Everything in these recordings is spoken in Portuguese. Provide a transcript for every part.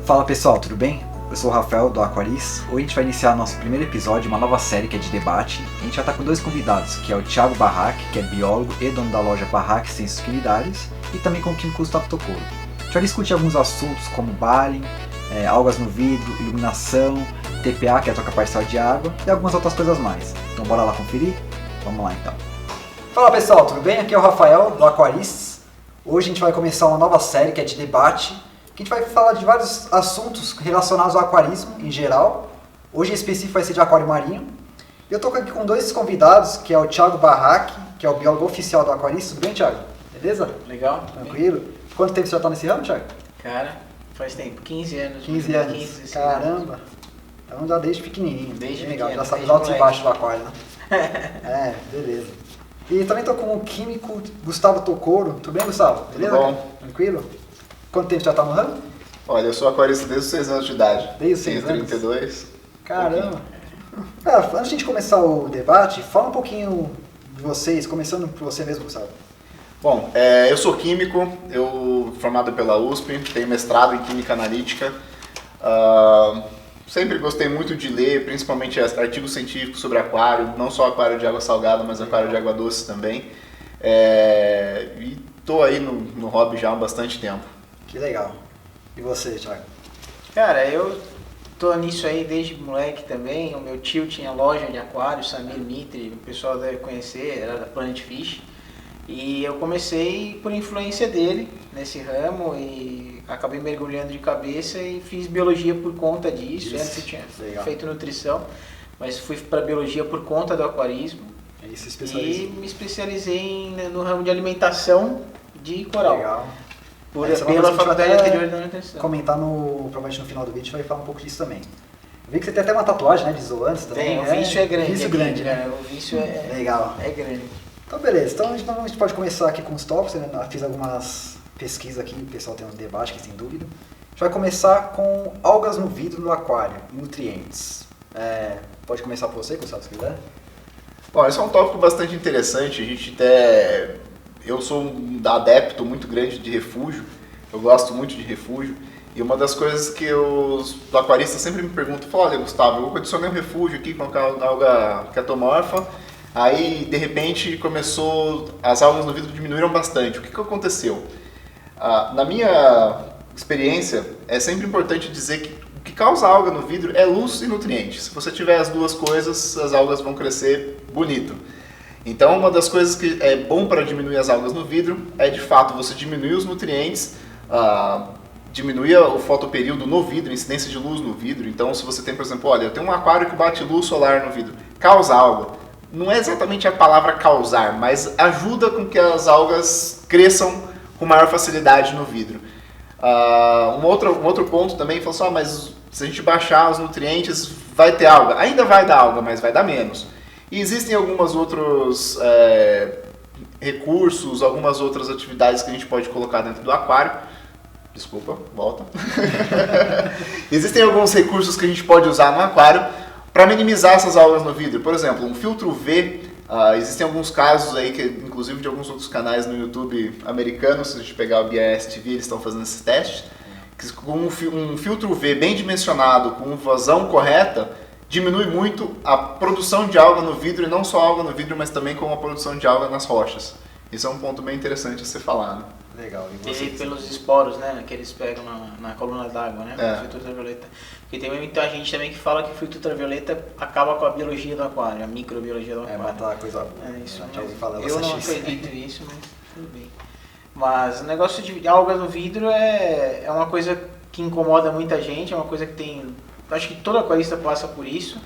Fala pessoal, tudo bem? Eu sou o Rafael do Aquaris. Hoje a gente vai iniciar nosso primeiro episódio, uma nova série que é de debate. A gente já está com dois convidados, que é o Thiago Barraque, que é biólogo e dono da loja Barraque Ciências Culinárias, e também com o químico Gustavo Tocoro. A gente vai discutir alguns assuntos como Balin, algas no vidro, iluminação, TPA, que é a troca parcial de água, e algumas outras coisas mais. Então bora lá conferir? Vamos lá então. Fala pessoal, tudo bem? Aqui é o Rafael do Aquaris. Hoje a gente vai começar uma nova série que é de debate, que a gente vai falar de vários assuntos relacionados ao aquarismo em geral. Hoje em específico vai ser de aquário marinho. E eu estou aqui com dois convidados, que é o Thiago Barraque, que é o biólogo oficial do Aquaris. Tudo bem, Thiago? Beleza? Legal. Tranquilo? Bem. Quanto tempo você já está nesse ramo, Thiago? Cara, faz tempo. 15 anos. 15 anos. Caramba. Então já desde pequenininho. Desde legal. pequeno. Já sabe os altos e baixos do aquário, né? Beleza. E também estou com o químico Gustavo Tocoro. Tudo bem, Gustavo? Beleza? Tudo bom. Cara? Tranquilo? Quanto tempo você já está no ramo? Olha, eu sou aquarista desde os 6 anos de idade. Desde os 6 Tenho anos? 32. Caramba! Antes de a gente começar o debate, fala um pouquinho de vocês, começando por você mesmo, Gustavo. Bom, eu sou químico, eu formado pela USP, tenho mestrado em Química Analítica. Sempre gostei muito de ler, principalmente artigos científicos sobre aquário, não só aquário de água salgada, mas aquário de água doce também. E estou aí no hobby já há bastante tempo. Que legal. E você, Thiago? Cara, eu tô nisso aí desde moleque também. O meu tio tinha loja de aquário, Samir Mitri, o pessoal deve conhecer, era da Planet Fish. E eu comecei por influência dele nesse ramo e acabei mergulhando de cabeça e fiz biologia por conta disso. Antes eu tinha feito nutrição, mas fui para biologia por conta do aquarismo. E me especializei no ramo de alimentação de coral. Legal. Pela faculdade anterior da nutrição. Comentar provavelmente no final do vídeo, a gente vai falar um pouco disso também. Eu vi que você tem até uma tatuagem, né, de zoantes também. Tem, o vício é grande. Vício grande, né? O vício é... Legal. É grande. Então, beleza. Então, a gente pode começar aqui com os tópicos. Eu fiz algumas pesquisas aqui, o pessoal tem um debate aqui, sem dúvida. A gente vai começar com algas no vidro do aquário, nutrientes. Pode começar por você, Gustavo, se quiser. Bom, esse é um tópico bastante interessante. Eu sou um adepto muito grande de refúgio, eu gosto muito de refúgio, e uma das coisas que os aquaristas sempre me perguntam, olha Gustavo, eu adicionei um refúgio aqui com a alga ketomorfa, aí de repente as algas no vidro diminuíram bastante, o que aconteceu? Na minha experiência, é sempre importante dizer que o que causa alga no vidro é luz e nutrientes. Se você tiver as duas coisas, as algas vão crescer bonito. Então, uma das coisas que é bom para diminuir as algas no vidro é, de fato, você diminuir os nutrientes, diminuir o fotoperíodo no vidro, a incidência de luz no vidro. Então, se você tem, por exemplo, olha, eu tenho um aquário que bate luz solar no vidro, causa alga. Não é exatamente a palavra causar, mas ajuda com que as algas cresçam com maior facilidade no vidro. Um outro ponto também, falou assim, mas se a gente baixar os nutrientes, vai ter alga. Ainda vai dar alga, mas vai dar menos. E existem alguns outros recursos, algumas outras atividades que a gente pode colocar dentro do aquário. Desculpa, volta. Existem alguns recursos que a gente pode usar no aquário para minimizar essas algas no vidro. Por exemplo, um filtro UV. Existem alguns casos aí, que, inclusive de alguns outros canais no YouTube americanos, se a gente pegar o BIS TV, eles estão fazendo esses testes. Que com um filtro UV bem dimensionado, com vazão correta, diminui muito a produção de alga no vidro, e não só alga no vidro, mas também com a produção de alga nas rochas. Isso é um ponto bem interessante a ser falado. Legal. E pelos esporos, né, que eles pegam na coluna d'água, né, o filtro ultravioleta. Porque tem muita gente também que fala que o filtro ultravioleta acaba com a biologia do aquário, a microbiologia do aquário. Matar a coisa boa. Isso, eu não acredito nisso, mas tudo bem. Mas o negócio de algas no vidro é uma coisa que incomoda muita gente, é uma coisa que tem... Acho que todo aquarista passa por isso,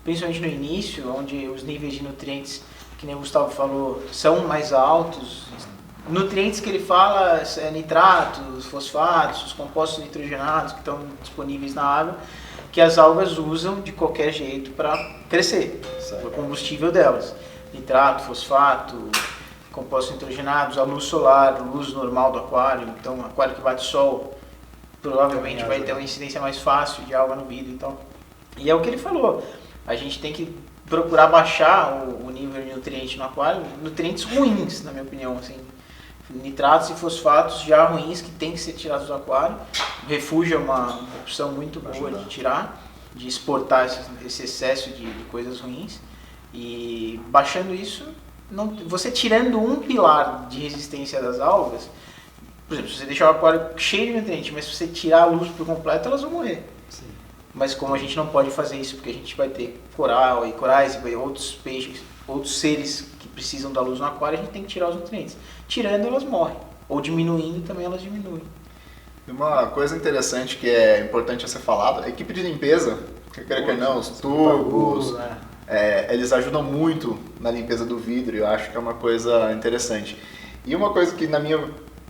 principalmente no início, onde os níveis de nutrientes, que nem o Gustavo falou, são mais altos. Nutrientes que ele fala é nitratos, fosfatos, os compostos nitrogenados que estão disponíveis na água, que as algas usam de qualquer jeito para crescer, o combustível delas. Nitrato, fosfato, compostos nitrogenados, a luz solar, luz normal do aquário, então aquário que bate sol, provavelmente vai ter uma incidência mais fácil de alga no vidro. Então. E é o que ele falou, a gente tem que procurar baixar o nível de nutrientes no aquário, nutrientes ruins, na minha opinião, assim, nitratos e fosfatos já ruins que tem que ser tirados do aquário. O refúgio é uma opção muito boa de tirar, de exportar esse excesso de coisas ruins. E baixando isso, você tirando um pilar de resistência das algas, por exemplo, se você deixar o aquário cheio de nutrientes, mas se você tirar a luz por completo, elas vão morrer. Sim. Mas como a gente não pode fazer isso, porque a gente vai ter corais e outros peixes, outros seres que precisam da luz no aquário, a gente tem que tirar os nutrientes. Tirando, elas morrem. Ou diminuindo, também elas diminuem. Uma coisa interessante que é importante a ser falado, a equipe de limpeza, quer não, os tubos, eles ajudam muito na limpeza do vidro, e eu acho que é uma coisa interessante. E uma coisa que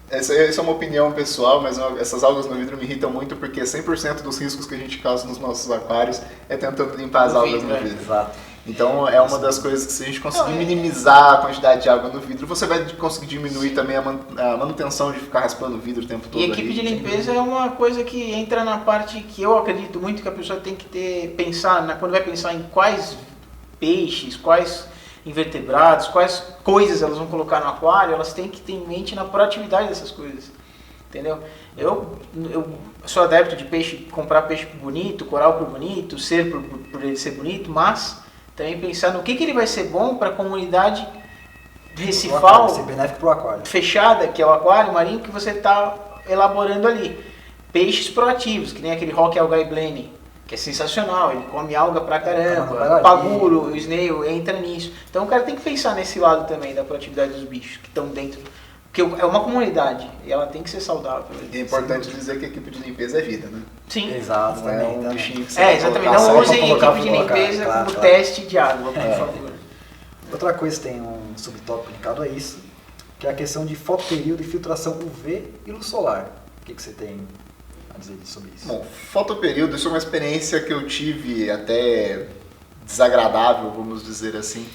essa é uma opinião pessoal, mas essas algas no vidro me irritam muito porque 100% dos riscos que a gente causa nos nossos aquários é tentando limpar as algas no vidro. Exato. Então é uma das coisas que se a gente conseguir minimizar a quantidade de água no vidro, você vai conseguir diminuir também a manutenção de ficar raspando o vidro o tempo todo. E equipe de limpeza é uma coisa que entra na parte que eu acredito muito que a pessoa tem que quando vai pensar em quais peixes, quais invertebrados, quais coisas elas vão colocar no aquário, elas têm que ter em mente na proatividade dessas coisas. Entendeu? Eu sou adepto de comprar peixe bonito, coral por bonito, por ele ser bonito, mas também pensar no que ele vai ser bom para a comunidade recifal, ser benéfico para o aquário. Fechada, que é o aquário marinho que você está elaborando ali. Peixes proativos, que nem aquele Rock Algae Blenny, que é sensacional, ele come alga pra caramba, o paguro, o snail entra nisso. Então o cara tem que pensar nesse lado também da proatividade dos bichos que estão dentro, porque é uma comunidade e ela tem que ser saudável. É importante dizer que a equipe de limpeza é vida, né? Sim. Exato, não é também. um bichinho que você exatamente, não usem equipe de limpeza claro, como claro. teste de água, por favor. Outra coisa que tem um subtópico ligado a isso, que é a questão de fotoperíodo e filtração UV e luz solar. O que você tem a dizer sobre isso? Bom, fotoperíodo, isso é uma experiência que eu tive até desagradável, vamos dizer assim.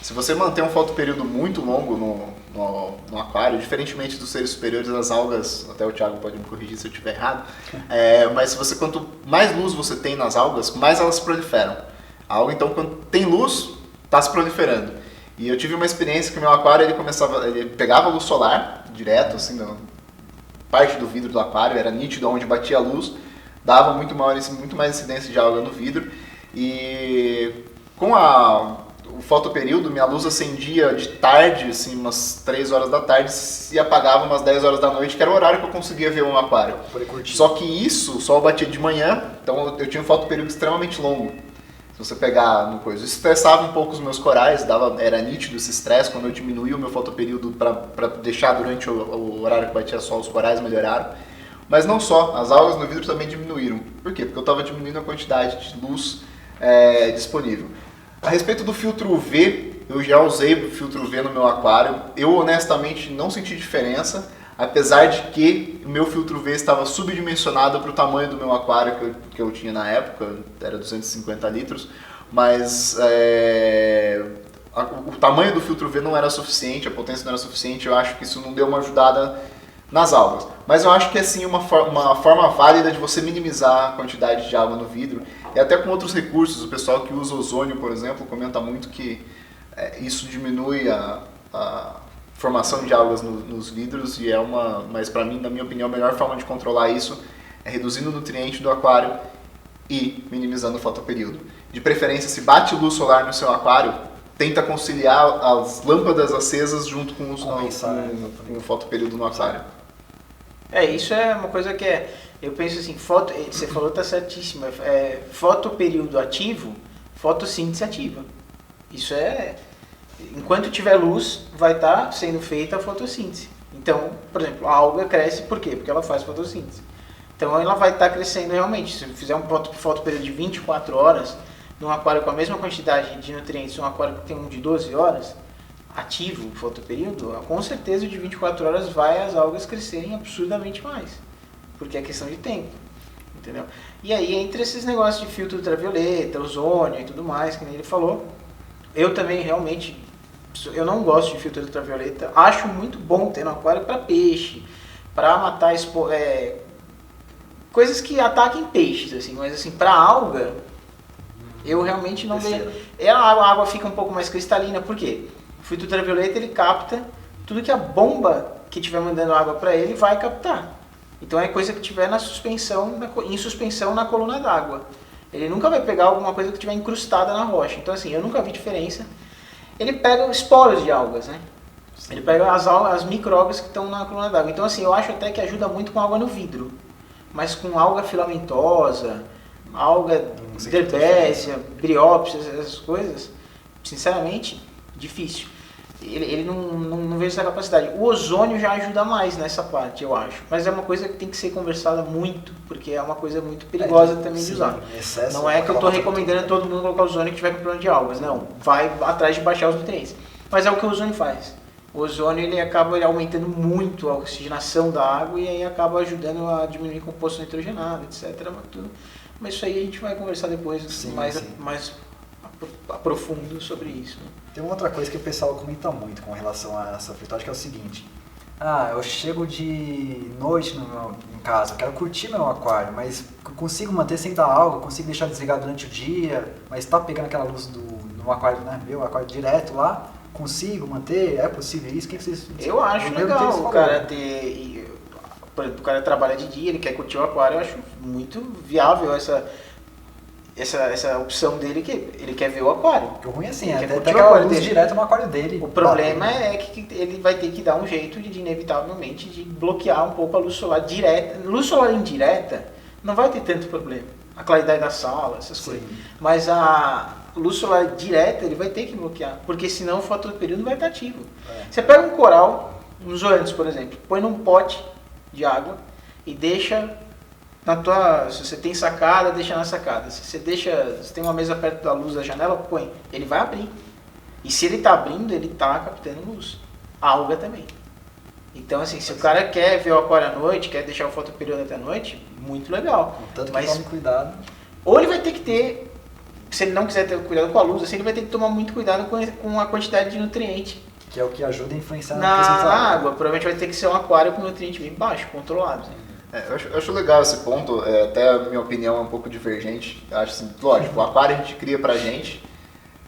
Se você manter um fotoperíodo muito longo no aquário, diferentemente dos seres superiores, as algas, até o Thiago pode me corrigir se eu estiver errado, mas quanto mais luz você tem nas algas, mais elas se proliferam. A alga, então, quando tem luz, está se proliferando. E eu tive uma experiência que o meu aquário, ele pegava luz solar direto, assim, parte do vidro do aquário, era nítido onde batia a luz, dava muito mais incidência de alga no vidro, e com o fotoperíodo, minha luz acendia de tarde, assim, umas 3 horas da tarde, e apagava umas 10 horas da noite, que era o horário que eu conseguia ver um aquário. Só que o sol batia de manhã, então eu tinha um fotoperíodo extremamente longo. Se você pegar no coisa, isso estressava um pouco os meus corais, era nítido esse estresse. Quando eu diminuí o meu fotoperíodo para deixar durante o horário que batia sol, os corais melhoraram. Mas não só, as algas no vidro também diminuíram. Por quê? Porque eu estava diminuindo a quantidade de luz disponível. A respeito do filtro UV, eu já usei o filtro UV no meu aquário. Eu honestamente não senti diferença, apesar de que o meu filtro UV estava subdimensionado para o tamanho do meu aquário que eu tinha na época, era 250 litros, mas o tamanho do filtro UV não era suficiente, a potência não era suficiente, eu acho que isso não deu uma ajudada nas algas. Mas eu acho que é sim uma forma válida de você minimizar a quantidade de água no vidro, e até com outros recursos. O pessoal que usa ozônio, por exemplo, comenta muito que isso diminui a formação de algas nos vidros, mas para mim, na minha opinião, a melhor forma de controlar isso é reduzindo o nutriente do aquário e minimizando o fotoperíodo. De preferência, se bate luz solar no seu aquário, tenta conciliar as lâmpadas acesas junto com o fotoperíodo no aquário. Isso é uma coisa que eu penso assim, você falou, tá certíssimo, fotoperíodo ativo, fotossíntese ativa. Isso enquanto tiver luz, vai estar sendo feita a fotossíntese. Então, por exemplo, a alga cresce por quê? Porque ela faz fotossíntese. Então ela vai estar crescendo realmente. Se fizer um fotoperíodo de 24 horas, num aquário com a mesma quantidade de nutrientes, um aquário que tem um de 12 horas, ativo o fotoperíodo, com certeza de 24 horas vai as algas crescerem absurdamente mais. Porque é questão de tempo. Entendeu? E aí, entre esses negócios de filtro ultravioleta, ozônio e tudo mais, que nem ele falou, eu também realmente, eu não gosto de filtro ultravioleta, acho muito bom ter no aquário para peixe, para matar coisas que ataquem peixes, assim, mas assim, para alga, eu realmente não vejo. A água fica um pouco mais cristalina, por quê? O filtro ultravioleta ele capta tudo que a bomba que estiver mandando água para ele vai captar. Então é coisa que tiver em suspensão na coluna d'água. Ele nunca vai pegar alguma coisa que estiver incrustada na rocha. Então assim, eu nunca vi diferença. Ele pega esporos de algas, né? Ele pega as micro-algas que estão na coluna d'água. Então assim, eu acho até que ajuda muito com água no vidro. Mas com alga filamentosa, alga derbésia, briópsis, essas coisas, sinceramente, difícil. Ele não vê essa capacidade. O ozônio já ajuda mais nessa parte, eu acho. Mas é uma coisa que tem que ser conversada muito, porque é uma coisa muito perigosa também de usar. Não é que eu estou recomendando todo mundo colocar ozônio que tiver com problema de algas. Não, vai atrás de baixar os nutrientes. Mas é o que o ozônio faz. O ozônio ele acaba aumentando muito a oxigenação da água e aí acaba ajudando a diminuir o composto nitrogenado, etc. Mas isso aí a gente vai conversar depois mais aprofundo sobre isso. Né? Tem uma outra coisa que o pessoal comenta muito com relação a essa fritagem, que é o seguinte. Eu chego de noite em casa, eu quero curtir meu aquário, mas consigo manter sem dar água, consigo deixar desligado durante o dia, mas está pegando aquela luz do aquário, né? Meu aquário direto lá, consigo manter? É possível isso? O que vocês... Eu acho legal o cara ter... Por exemplo, o cara trabalha de dia, ele quer curtir o aquário, eu acho muito viável essa opção dele, que ele quer ver o aquário. O ruim é assim, até aquela luz direto no aquário dele. O problema é que ele vai ter que dar um jeito de inevitavelmente, de bloquear um pouco a luz solar direta. Luz solar indireta não vai ter tanto problema. A claridade da sala, essas coisas. Mas a luz solar direta ele vai ter que bloquear, porque senão o fotoperíodo vai estar ativo. Você pega um coral, uns zoantes, por exemplo, põe num pote de água e deixa se você tem sacada, deixa na sacada. Se você tem uma mesa perto da luz da janela, põe. Ele vai abrir. E se ele está abrindo, ele está captando luz. A alga também. Então, assim, se o cara quer ver o aquário à noite, quer deixar o fotoperíodo até a noite, muito legal. Tanto que tome cuidado. Ou ele vai ter que ter, se ele não quiser ter cuidado com a luz, assim, ele vai ter que tomar muito cuidado com a quantidade de nutriente. Que é o que ajuda a influenciar na água. Provavelmente vai ter que ser um aquário com nutriente bem baixo, controlado. Eu acho legal esse ponto, até a minha opinião é um pouco divergente. Eu acho assim, lógico, o aquário a gente cria pra gente,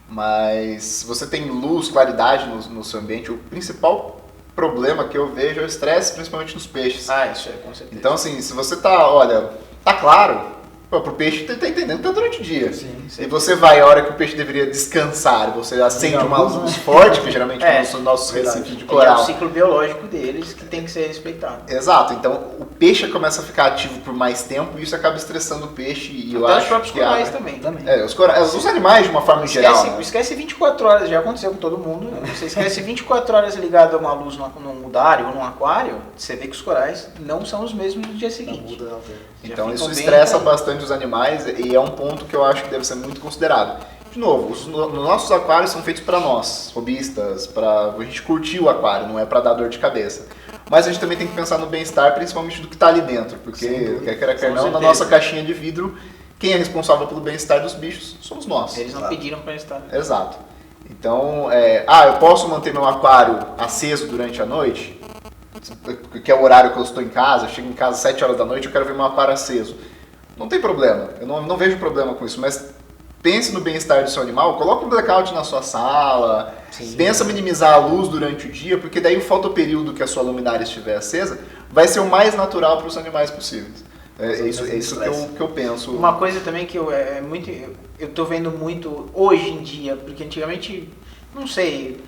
mas se você tem luz, claridade no seu ambiente, o principal problema que eu vejo é o estresse, principalmente nos peixes. Isso é, com certeza. Então assim, se você tá claro, pro peixe tá entendendo que tá durante o dia. Sim. E você vai, a hora que o peixe deveria descansar, você acende uma luz forte, que geralmente são nossos recifes de coral. É o ciclo biológico deles que tem que ser respeitado. Exato, então o peixe começa a ficar ativo por mais tempo e isso acaba estressando o peixe. E eu acho os próprios corais também. Os animais de uma forma geral. Esquece 24 horas, já aconteceu com todo mundo. Você esquece 24 horas ligado a uma luz num mudário ou num aquário, você vê que os corais não são os mesmos no dia seguinte. Então isso estressa bastante os animais e é um ponto que eu acho que deve ser muito considerado. De novo, os nossos aquários são feitos para nós, hobbyistas, para a gente curtir o aquário, não é para dar dor de cabeça. Mas a gente também tem que pensar no bem-estar, principalmente do que está ali dentro, porque quer não, na nossa caixinha de vidro, quem é responsável pelo bem-estar dos bichos somos nós. Eles não pediram para estar. Exato. Então, eu posso manter meu aquário aceso durante a noite, que é o horário que eu estou em casa, eu chego em casa às 7 horas da noite, eu quero ver meu aquário aceso. Não tem problema, eu não vejo problema com isso, mas pense no bem-estar do seu animal, coloque um blackout na sua sala, pensa minimizar a luz durante o dia, porque daí o fotoperíodo que a sua luminária estiver acesa vai ser o mais natural para os animais possíveis. É isso que eu penso. Uma coisa também que eu estou vendo muito hoje em dia, porque antigamente, não sei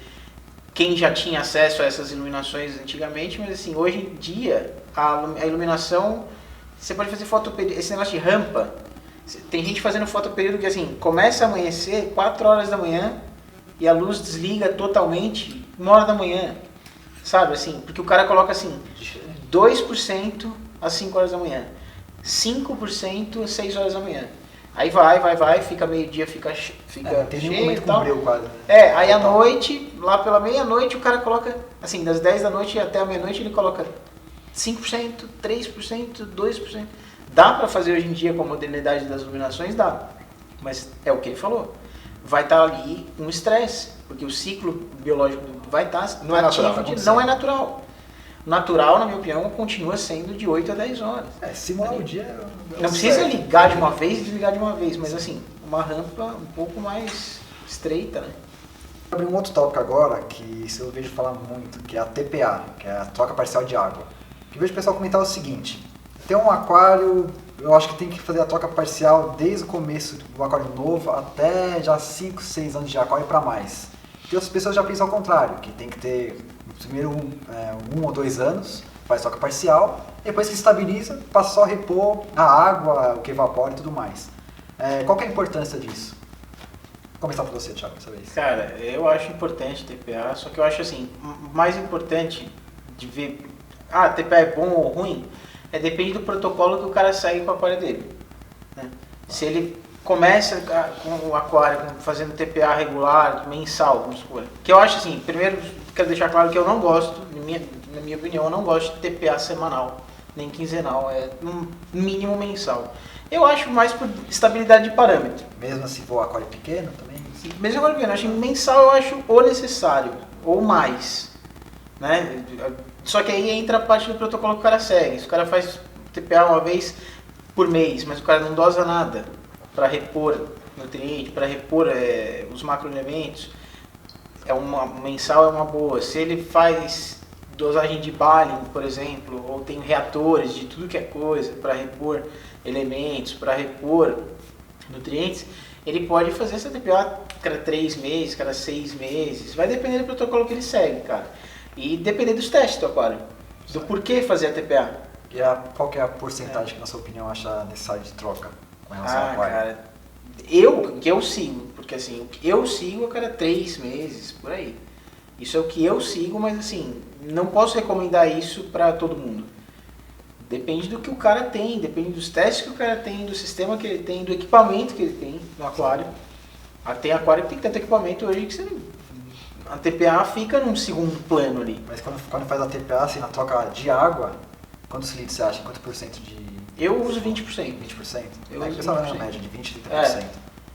quem já tinha acesso a essas iluminações antigamente, mas assim, hoje em dia a iluminação, você pode fazer fotoperíodo, esse negócio de rampa, tem gente fazendo fotoperíodo que assim, começa a amanhecer 4 horas da manhã e a luz desliga totalmente 1 hora da manhã, sabe assim, porque o cara coloca assim, 2% às 5 horas da manhã, 5% às 6 horas da manhã. Aí vai, fica meio-dia, fica cheio e tal. Aí à noite, lá pela meia-noite, o cara coloca, assim, das 10 da noite até a meia-noite, ele coloca 5%, 3%, 2%. Dá para fazer hoje em dia com a modernidade das iluminações? Dá. Mas é o que ele falou. Vai estar ali um estresse, porque o ciclo biológico vai estar... Não é natural. Não é natural. Natural, na minha opinião, continua sendo de 8 a 10 horas. Simular o dia... Não precisa ligar de uma vez e desligar de uma vez, mas assim, uma rampa um pouco mais estreita, né? Vou abrir um outro tópico agora, que isso eu vejo falar muito, que é a TPA, que é a troca parcial de água. Eu vejo o pessoal comentar o seguinte: tem um aquário, eu acho que tem que fazer a troca parcial desde o começo do aquário novo até já 5, 6 anos de aquário para mais. E outras pessoas já pensam ao contrário, que tem que ter primeiro 1 ou 2 anos, faz troca parcial, depois que estabiliza, passa só a repor a água, o que evapora e tudo mais. Qual que é a importância disso? Vou começar por você, Thiago, dessa vez. Cara, eu acho importante TPA, só que eu acho assim, mais importante de ver, TPA é bom ou ruim, depende do protocolo que o cara segue com o aquário dele. Né? Se ele começa com o aquário fazendo TPA regular, mensal, vamos supor. Que eu acho assim, primeiro quero deixar claro que eu não gosto, na minha opinião, eu não gosto de TPA semanal, nem quinzenal, é no mínimo mensal. Eu acho mais por estabilidade de parâmetro. Mesmo se for aquário pequeno também? Mesmo aquário pequeno, acho que mensal eu acho ou necessário, ou mais. Né? Só que aí entra a parte do protocolo que o cara segue. Se o cara faz TPA uma vez por mês, mas o cara não dosa nada para repor nutriente, para repor os macroelementos, mensal é uma boa. Se ele faz dosagem de Balin, por exemplo, ou tem reatores de tudo que é coisa para repor elementos, para repor nutrientes, ele pode fazer essa TPA cada 3 meses, cada 6 meses, vai depender do protocolo que ele segue, cara. E depender dos testes do aquário, do porquê fazer a TPA. E qual que é a porcentagem que, na sua opinião, acha necessário de troca com relação ao aquário? Cara, que eu sigo, porque assim, o que eu sigo a cada 3 meses, por aí. Isso é o que eu sigo, mas assim, não posso recomendar isso para todo mundo. Depende do que o cara tem, depende dos testes que o cara tem, do sistema que ele tem, do equipamento que ele tem no aquário. Tem aquário que tem tanto equipamento hoje que a TPA fica num segundo plano ali. Mas quando faz a TPA, assim, na troca de água, quantos litros você acha? Quanto por cento de... Eu uso 20%. 20%? Eu uso Essa é 20%. a média de 20% a 30%.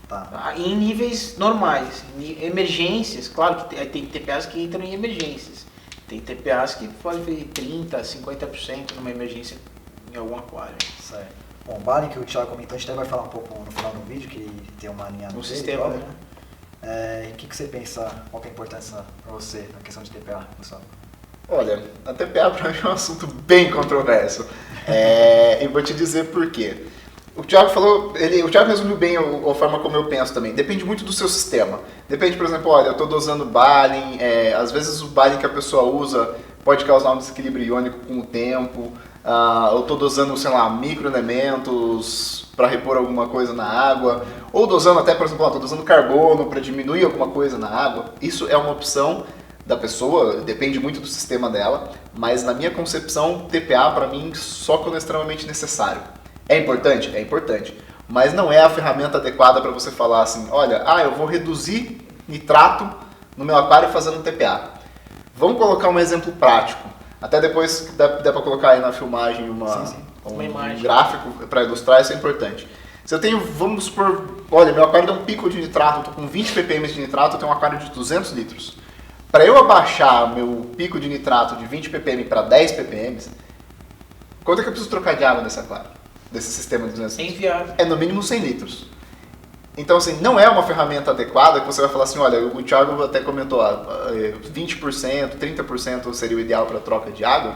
Tá. Em níveis normais, em emergências, claro que tem TPAs que entram em emergências. Tem TPAs que podem fazer 30%, 50% numa emergência em algum aquário. Certo. Bom, o Balin que o Thiago comentou, a gente até vai falar um pouco no final do vídeo, que tem uma linha No dele, sistema, óbvio. né? O que você pensa, qual que é a importância para você na questão de TPA, Gustavo? Olha, a TPA para mim é um assunto bem controverso. E vou te dizer por quê. O Thiago falou, o Thiago resumiu bem a forma como eu penso também. Depende muito do seu sistema. Depende, por exemplo, olha, eu estou dosando Balin, às vezes o Balin que a pessoa usa pode causar um desequilíbrio iônico com o tempo. Eu estou dosando, sei lá, microelementos para repor alguma coisa na água. Ou dosando até, por exemplo, estou dosando carbono para diminuir alguma coisa na água. Isso é uma opção da pessoa, depende muito do sistema dela. Mas na minha concepção, TPA para mim só quando é extremamente necessário. É importante? É importante. Mas não é a ferramenta adequada para você falar assim, olha, eu vou reduzir nitrato no meu aquário fazendo um TPA. Vamos colocar um exemplo prático. Até depois dá para colocar aí na filmagem uma imagem, um gráfico para ilustrar, isso é importante. Se eu tenho, vamos supor, olha, meu aquário dá um pico de nitrato, eu estou com 20 ppm de nitrato, eu tenho um aquário de 200 litros. Para eu abaixar meu pico de nitrato de 20 ppm para 10 ppm, quanto é que eu preciso trocar de água nesse aquário? Desse sistema de 200 litros? Inviável. É no mínimo 100 litros. Então, assim, não é uma ferramenta adequada que você vai falar assim, olha, o Thiago até comentou, 20%, 30% seria o ideal para troca de água.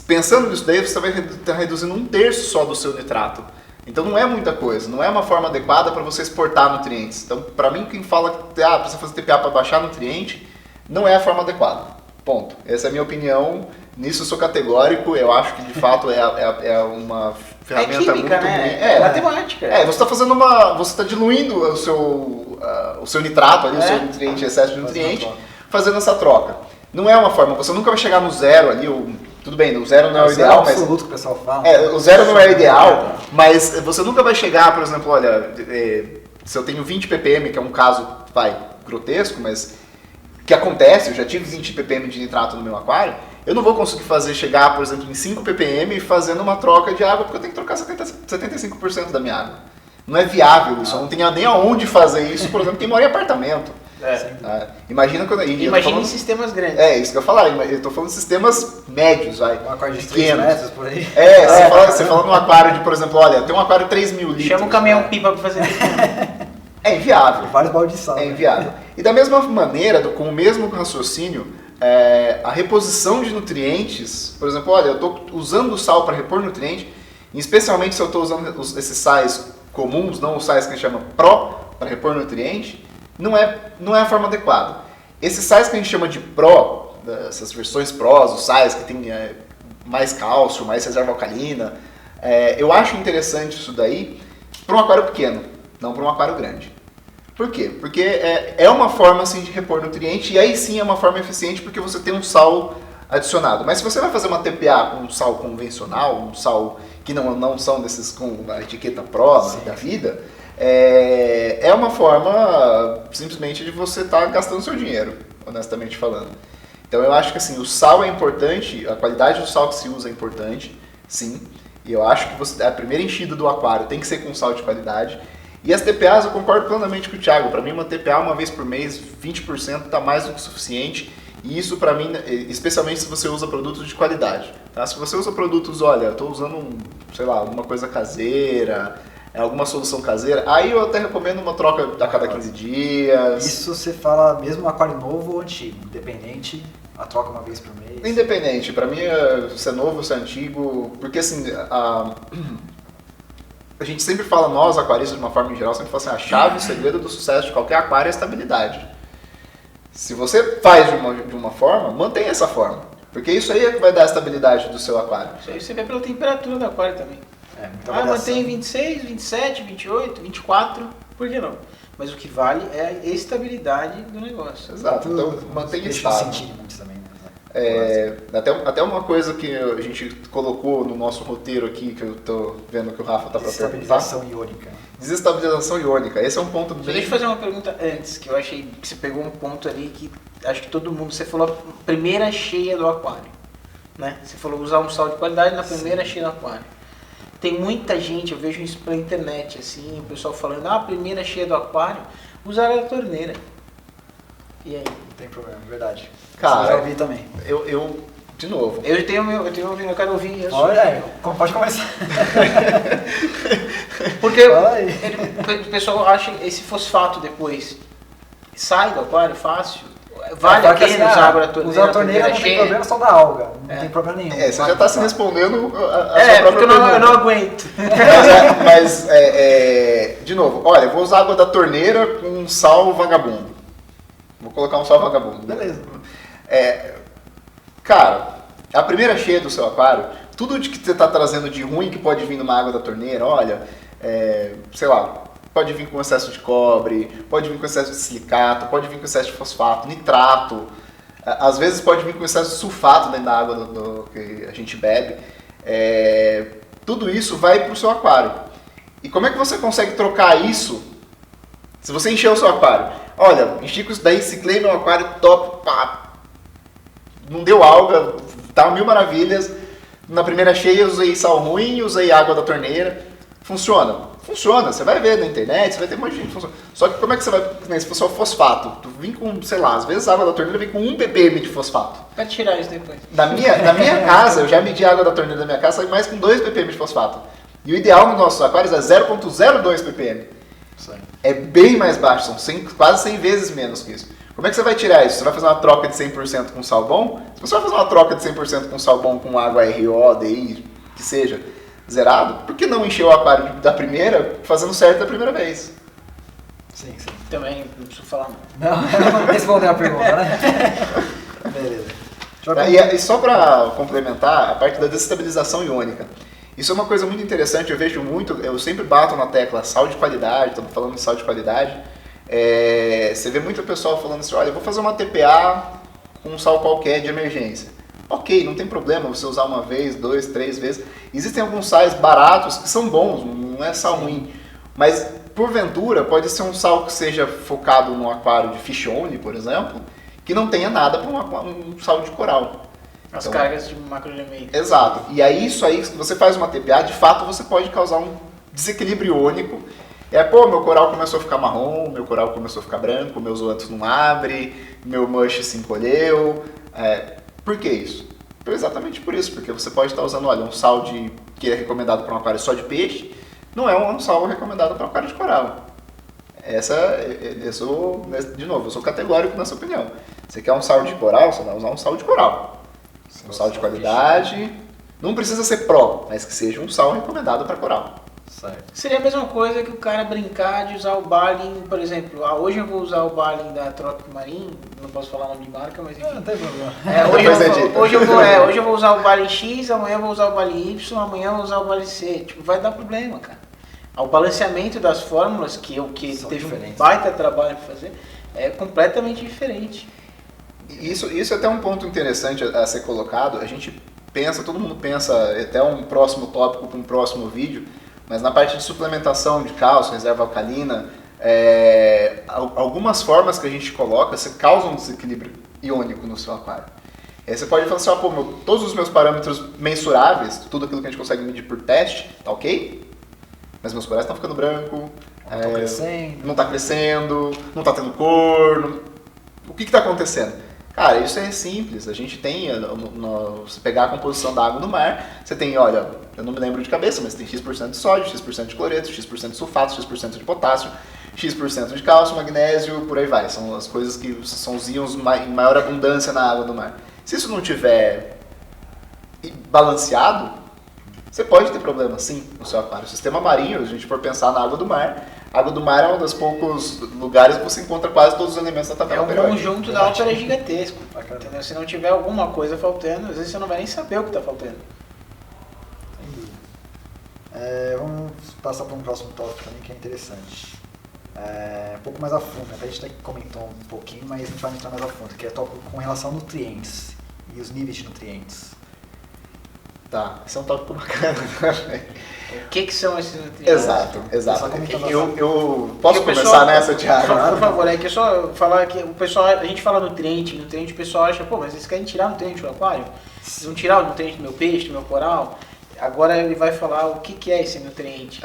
Pensando nisso daí, você vai estar reduzindo 1/3 só do seu nitrato. Então não é muita coisa, não é uma forma adequada para você exportar nutrientes. Então, para mim, quem fala que precisa fazer TPA para baixar nutriente, não é a forma adequada. Ponto. Essa é a minha opinião. Nisso eu sou categórico, eu acho que de fato é uma ferramenta química, muito né? ruim. É matemática. Você está fazendo você está diluindo o seu nitrato, ali, o seu nutriente, excesso de nutriente, fazendo essa troca. Não é uma forma, você nunca vai chegar no zero ali, tudo bem, o zero não é o ideal, mas... absoluto que o pessoal fala. O zero não é o ideal, mas você nunca vai chegar, por exemplo, olha, se eu tenho 20 ppm, que é um caso, grotesco, mas que acontece, eu já tive 20 ppm de nitrato no meu aquário, eu não vou conseguir chegar, por exemplo, em 5 ppm fazendo uma troca de água, porque eu tenho que trocar 75% da minha água. Não é viável isso, eu não tenho nem aonde fazer isso, por exemplo, quem mora em apartamento. Imagina em sistemas grandes. É isso que eu falar, eu estou falando de sistemas médios, Um aquário de 3 pequenos. metros por aí. Você fala num aquário de, por exemplo, olha, tem um aquário de 3.000 litros. Chama um caminhão pipa para fazer É inviável. Vários baldes de sal. É inviável. E da mesma maneira, com o mesmo raciocínio, a reposição de nutrientes, por exemplo, olha, eu estou usando o sal para repor nutriente, especialmente se eu estou usando esses sais comuns, não os sais que a gente chama PRO, para repor nutriente, não é a forma adequada. Esses sais que a gente chama de PRO, essas versões PROs, os sais que tem mais cálcio, mais reserva alcalina, eu acho interessante isso daí para um aquário pequeno, não para um aquário grande. Por quê? Porque é uma forma assim, de repor nutriente, e aí sim é uma forma eficiente porque você tem um sal adicionado. Mas se você vai fazer uma TPA com um sal convencional, um sal que não são desses com a etiqueta PRO da vida, é uma forma simplesmente de você estar gastando seu dinheiro, honestamente falando. Então eu acho que assim, o sal é importante, a qualidade do sal que se usa é importante, sim. E eu acho que a primeira enchida do aquário tem que ser com sal de qualidade. E as TPAs, eu concordo plenamente com o Thiago. Para mim, uma TPA uma vez por mês, 20% está mais do que suficiente. E isso para mim, especialmente se você usa produtos de qualidade. Tá? Se você usa produtos, olha, eu estou usando, alguma coisa caseira, alguma solução caseira, aí eu até recomendo uma troca a cada 15 dias. Isso você fala mesmo aquário novo ou antigo, independente, a troca uma vez por mês? Independente, para mim, se é novo, se é antigo, porque assim, a gente sempre fala, nós aquaristas de uma forma em geral, sempre fala assim, a chave, o segredo do sucesso de qualquer aquário é a estabilidade. Se você faz de uma forma, mantenha essa forma, porque isso aí é que vai dar a estabilidade do seu aquário. Isso aí você vê pela temperatura do aquário também. Mantém 26, 27, 28, 24, por que não? Mas o que vale é a estabilidade do negócio. Exato, então mantenha estável. Sentir muito também, né? Até uma coisa que a gente colocou no nosso roteiro aqui, que eu tô vendo que o Rafa tá para perguntar. Desestabilização iônica. Desestabilização iônica, esse é um ponto bem... Deixa eu fazer uma pergunta antes, que eu achei que você pegou um ponto ali que acho que todo mundo, você falou a primeira cheia do aquário, né? Você falou usar um sal de qualidade na primeira cheia do aquário. Tem muita gente, eu vejo isso pela internet, assim, o pessoal falando, a primeira cheia do aquário, usar a torneira. E aí? Não tem problema, verdade. Cara, eu já ouvi também. De novo. Eu quero ouvir isso. Olha, pode começar. Porque o pessoal acha que esse fosfato depois sai do aquário fácil. Vale a pena usar água da torneira? Usar a torneira não tem problema, só da alga. Não tem problema nenhum. Você já está se respondendo a sua própria porque pergunta. eu não aguento. Mas, de novo, olha, eu vou usar água da torneira com um sal vagabundo. Vou colocar um sal vagabundo. Beleza. Cara, a primeira cheia do seu aquário, tudo de que você está trazendo de ruim que pode vir numa água da torneira, olha, pode vir com excesso de cobre, pode vir com excesso de silicato, pode vir com excesso de fosfato, nitrato, às vezes pode vir com excesso de sulfato dentro da água do que a gente bebe. Tudo isso vai para o seu aquário. E como é que você consegue trocar isso se você encher o seu aquário? Olha, enchi com isso daí, ciclei meu aquário top, pá, não deu alga, tá mil maravilhas. Na primeira cheia usei sal ruim, usei água da torneira. Funciona? Funciona, você vai ver na internet, você vai ter um monte de gente. Funciona. Só que como é que você vai, se for só fosfato, tu vem com, às vezes a água da torneira vem com 1 ppm de fosfato. Vai tirar isso depois. Na minha casa, eu já medi a água da torneira da minha casa, sai mais com 2 ppm de fosfato. E o ideal nos nossos aquários é 0,02 ppm. É bem mais baixo, são quase 100 vezes menos que isso. Como é que você vai tirar isso? Você vai fazer uma troca de 100% com sal bom? Se você vai fazer uma troca de 100% com sal bom com água RO, DI, que seja, zerado, por que não encher o aquário da primeira fazendo certo da primeira vez? Sim. Também não preciso falar não respondeu a pergunta, né? Beleza. E só para complementar, a parte da desestabilização iônica. Isso é uma coisa muito interessante, eu sempre bato na tecla sal de qualidade, estamos falando de sal de qualidade. Você vê muito pessoal falando assim, olha, eu vou fazer uma TPA com um sal qualquer de emergência. Ok, não tem problema você usar uma vez, 2, 3 vezes. Existem alguns sais baratos que são bons, não é sal ruim. Mas, porventura, pode ser um sal que seja focado no aquário de fish only, por exemplo, que não tenha nada para um sal de coral. As cargas de macroelementos. Exato. E aí, isso aí, se você faz uma TPA, de fato você pode causar um desequilíbrio iônico. Meu coral começou a ficar marrom, meu coral começou a ficar branco, meus outros não abrem, meu mush se encolheu. Por que isso? Exatamente por isso, porque você pode estar usando, olha, um sal que é recomendado para um aquário só de peixe, não é um sal recomendado para um aquário de coral. eu sou, de novo, eu sou categórico nessa opinião. Você quer um sal de coral, você vai usar um sal de coral. Um sal de qualidade, não precisa ser pró, mas que seja um sal recomendado para coral. Certo. Seria a mesma coisa que o cara brincar de usar o Balin, por exemplo, hoje eu vou usar o Balin da Tropic Marine, não posso falar o nome de marca, mas enfim. Não tem problema. Hoje eu vou usar o Balin X, amanhã eu vou usar o Balin Y, amanhã eu vou usar o Balin C. Tipo, vai dar problema, cara. O balanceamento das fórmulas, que teve um baita trabalho para fazer, é completamente diferente. Isso é até um ponto interessante a ser colocado. A gente pensa, todo mundo pensa, até um próximo tópico para um próximo vídeo, mas na parte de suplementação de cálcio, reserva alcalina, algumas formas que a gente coloca causam um desequilíbrio iônico no seu aquário. Aí você pode falar assim, todos os meus parâmetros mensuráveis, tudo aquilo que a gente consegue medir por teste, tá ok? Mas meus corais estão ficando branco, não está crescendo, não está tendo cor. O que está acontecendo? Cara, isso é simples. A gente tem, se pegar a composição da água do mar, você tem, olha, eu não me lembro de cabeça, mas tem X% de sódio, X% de cloreto, X% de sulfato, X% de potássio, X% de cálcio, magnésio, por aí vai. São as coisas que são os íons em maior abundância na água do mar. Se isso não tiver balanceado, você pode ter problema, sim, no seu aquário. O sistema marinho, se a gente for pensar na água do mar, a água do mar é um dos poucos lugares que você encontra quase todos os elementos da tabela periódica. Conjunto da ópera é gigantesco. Entendeu? Se não tiver alguma coisa faltando, às vezes você não vai nem saber o que está faltando. Sem dúvida. Vamos passar para um próximo tópico também que é interessante. Um pouco mais a fundo, a gente até comentou um pouquinho, mas a gente vai entrar mais a fundo, que é tópico com relação a nutrientes e os níveis de nutrientes. Tá, esse é um tópico bacana. O que são esses nutrientes? Exato. Eu posso começar nessa, Thiago? Por favor, é que eu só falar que o pessoal, a gente fala nutriente, o pessoal acha, mas eles querem tirar nutriente do aquário? Eles vão tirar o nutriente do meu peixe, do meu coral? Agora ele vai falar o que é esse nutriente.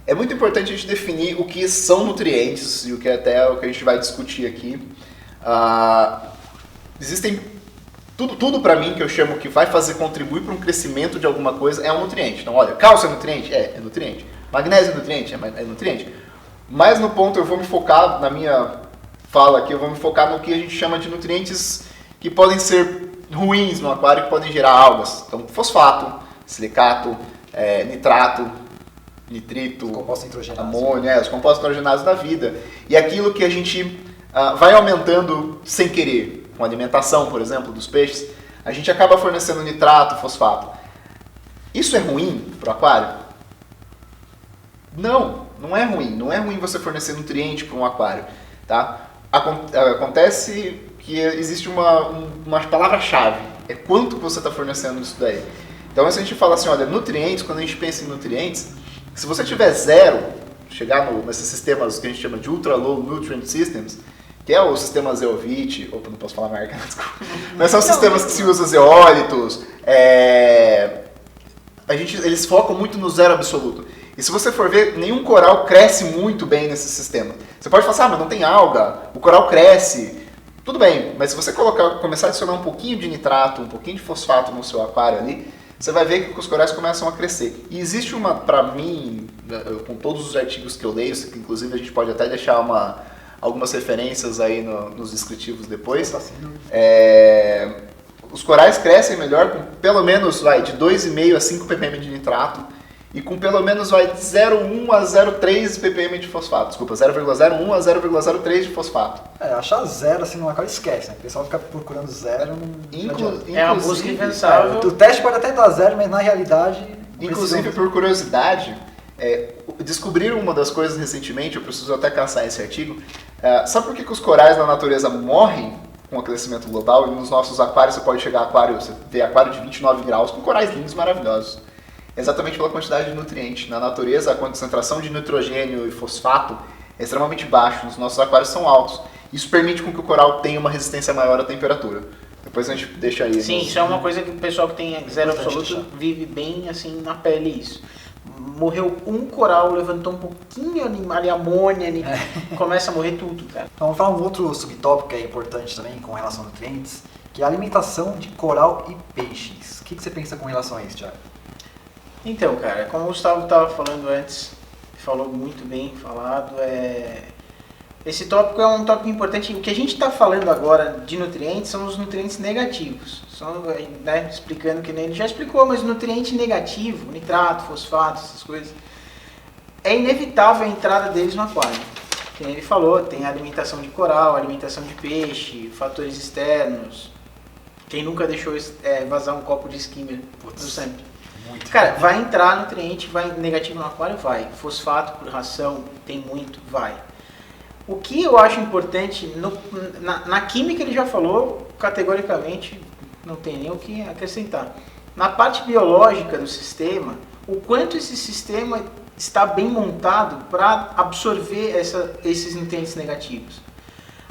É muito importante a gente definir o que são nutrientes e o que até o que a gente vai discutir aqui. Existem tudo para mim que eu chamo que vai contribuir para um crescimento de alguma coisa é um nutriente. Então, olha, cálcio é nutriente? É nutriente. Magnésio é nutriente? É nutriente. Mas no ponto eu vou me focar, na minha fala aqui, eu vou me focar no que a gente chama de nutrientes que podem ser ruins no aquário, que podem gerar algas. Então, fosfato, silicato, nitrato, nitrito, amônia, os compostos nitrogenados da vida. E aquilo que a gente vai aumentando sem querer. Com alimentação, por exemplo, dos peixes, a gente acaba fornecendo nitrato, fosfato. Isso é ruim para o aquário? Não é ruim. Não é ruim você fornecer nutriente para um aquário. Tá? Acontece que existe uma palavra-chave. É quanto que você está fornecendo isso daí. Então, se a gente fala assim, olha, nutrientes, quando a gente pensa em nutrientes, se você tiver zero, chegar nesses sistemas que a gente chama de Ultra Low Nutrient Systems, que é o sistema zeolite, não posso falar marca, desculpa, mas são sistemas que se usam zeólitos, eles focam muito no zero absoluto. E se você for ver, nenhum coral cresce muito bem nesse sistema. Você pode falar, mas não tem alga, o coral cresce. Tudo bem, mas se você começar a adicionar um pouquinho de nitrato, um pouquinho de fosfato no seu aquário ali, você vai ver que os corais começam a crescer. E existe para mim, com todos os artigos que eu leio, que inclusive a gente pode até deixar algumas referências aí nos descritivos depois. Os corais crescem melhor com pelo menos de 2,5 a 5 ppm de nitrato e com pelo menos de 0,1 a 0,3 ppm de fosfato. Desculpa, 0,01 a 0,03 de fosfato. Achar zero assim no aquário esquece, né? O pessoal fica procurando zero. É uma busca impensável. O teste pode até dar zero, mas na realidade... Inclusive, por curiosidade, descobriram uma das coisas recentemente, eu preciso até caçar esse artigo. Sabe por que os corais na natureza morrem com o aquecimento global? E nos nossos aquários você pode chegar você ter aquário de 29 graus com corais lindos, maravilhosos. Exatamente pela quantidade de nutrientes. Na natureza, a concentração de nitrogênio e fosfato é extremamente baixa, os nossos aquários são altos. Isso permite com que o coral tenha uma resistência maior à temperatura. Depois a gente deixa aí. Sim, isso é uma coisa que o pessoal que tem zero absoluto vive bem assim na pele isso. Morreu um coral, levantou um pouquinho ali amônia, começa a morrer tudo, cara. Então vamos falar um outro subtópico que é importante também com relação a nutrientes, que é a alimentação de coral e peixes. O que você pensa com relação a isso, Thiago? Então, cara, como o Gustavo estava falando antes, falou muito bem falado, Esse tópico é um tópico importante. O que a gente está falando agora de nutrientes são os nutrientes negativos. Só, né, explicando que nem ele já explicou, mas nutriente negativo, nitrato, fosfato, essas coisas, é inevitável a entrada deles no aquário. Como ele falou, tem alimentação de coral, alimentação de peixe, fatores externos. Quem nunca deixou vazar um copo de skimmer do sempre? Cara, vai entrar nutriente negativo no aquário? Vai. Fosfato por ração, tem muito? Vai. O que eu acho importante, na química ele já falou, categoricamente, não tem nem o que acrescentar. Na parte biológica do sistema, o quanto esse sistema está bem montado para absorver esses nutrientes negativos.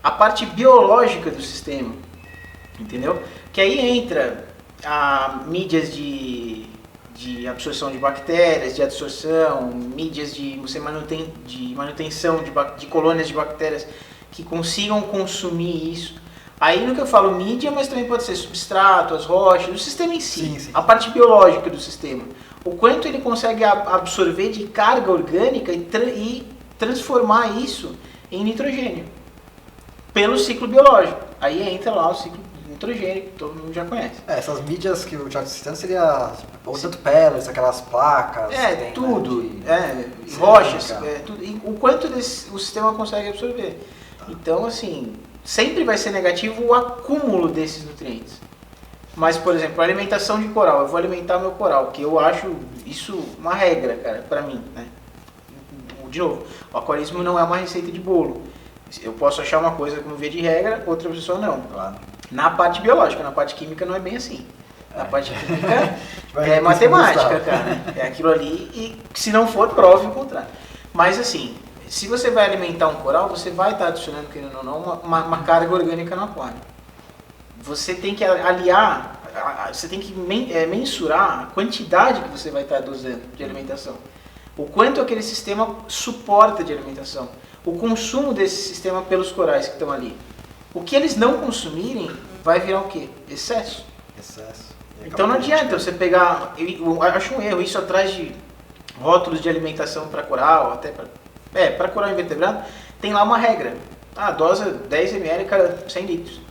A parte biológica do sistema, entendeu? Que aí entra mídias de absorção de bactérias, de adsorção, mídias de manutenção de colônias de bactérias que consigam consumir isso. Aí no que eu falo mídia, mas também pode ser substrato, as rochas, o sistema em si, sim. A parte biológica do sistema. O quanto ele consegue absorver de carga orgânica e transformar isso em nitrogênio pelo ciclo biológico. Aí entra lá o ciclo nitrogênio, que todo mundo já conhece. Essas mídias que o Thiago citando seria ou tanto pérolas, aquelas placas. Tem, tudo. Rochas, tudo. E o quanto o sistema consegue absorver. Tá. Então, assim, sempre vai ser negativo o acúmulo desses nutrientes. Mas, por exemplo, a alimentação de coral. Eu vou alimentar meu coral, que eu acho isso uma regra, cara, pra mim, né? De novo, o aquarismo não é uma receita de bolo. Eu posso achar uma coisa como via de regra, outra pessoa não. Claro. Na parte biológica, na parte química não é bem assim. Na parte química é matemática, cara. É aquilo ali e se não for, prove o contrário. Mas assim, se você vai alimentar um coral, você vai estar adicionando, querendo ou não, uma carga orgânica no aquário. Você tem que aliar, você tem que mensurar a quantidade que você vai estar dosando de alimentação. O quanto aquele sistema suporta de alimentação. O consumo desse sistema pelos corais que estão ali. O que eles não consumirem vai virar o quê? Excesso. Então não adianta você pegar, eu acho um erro, isso atrás de rótulos de alimentação para coral, até para coral invertebrado, tem lá uma regra. Dosa 10 ml cada 100 litros.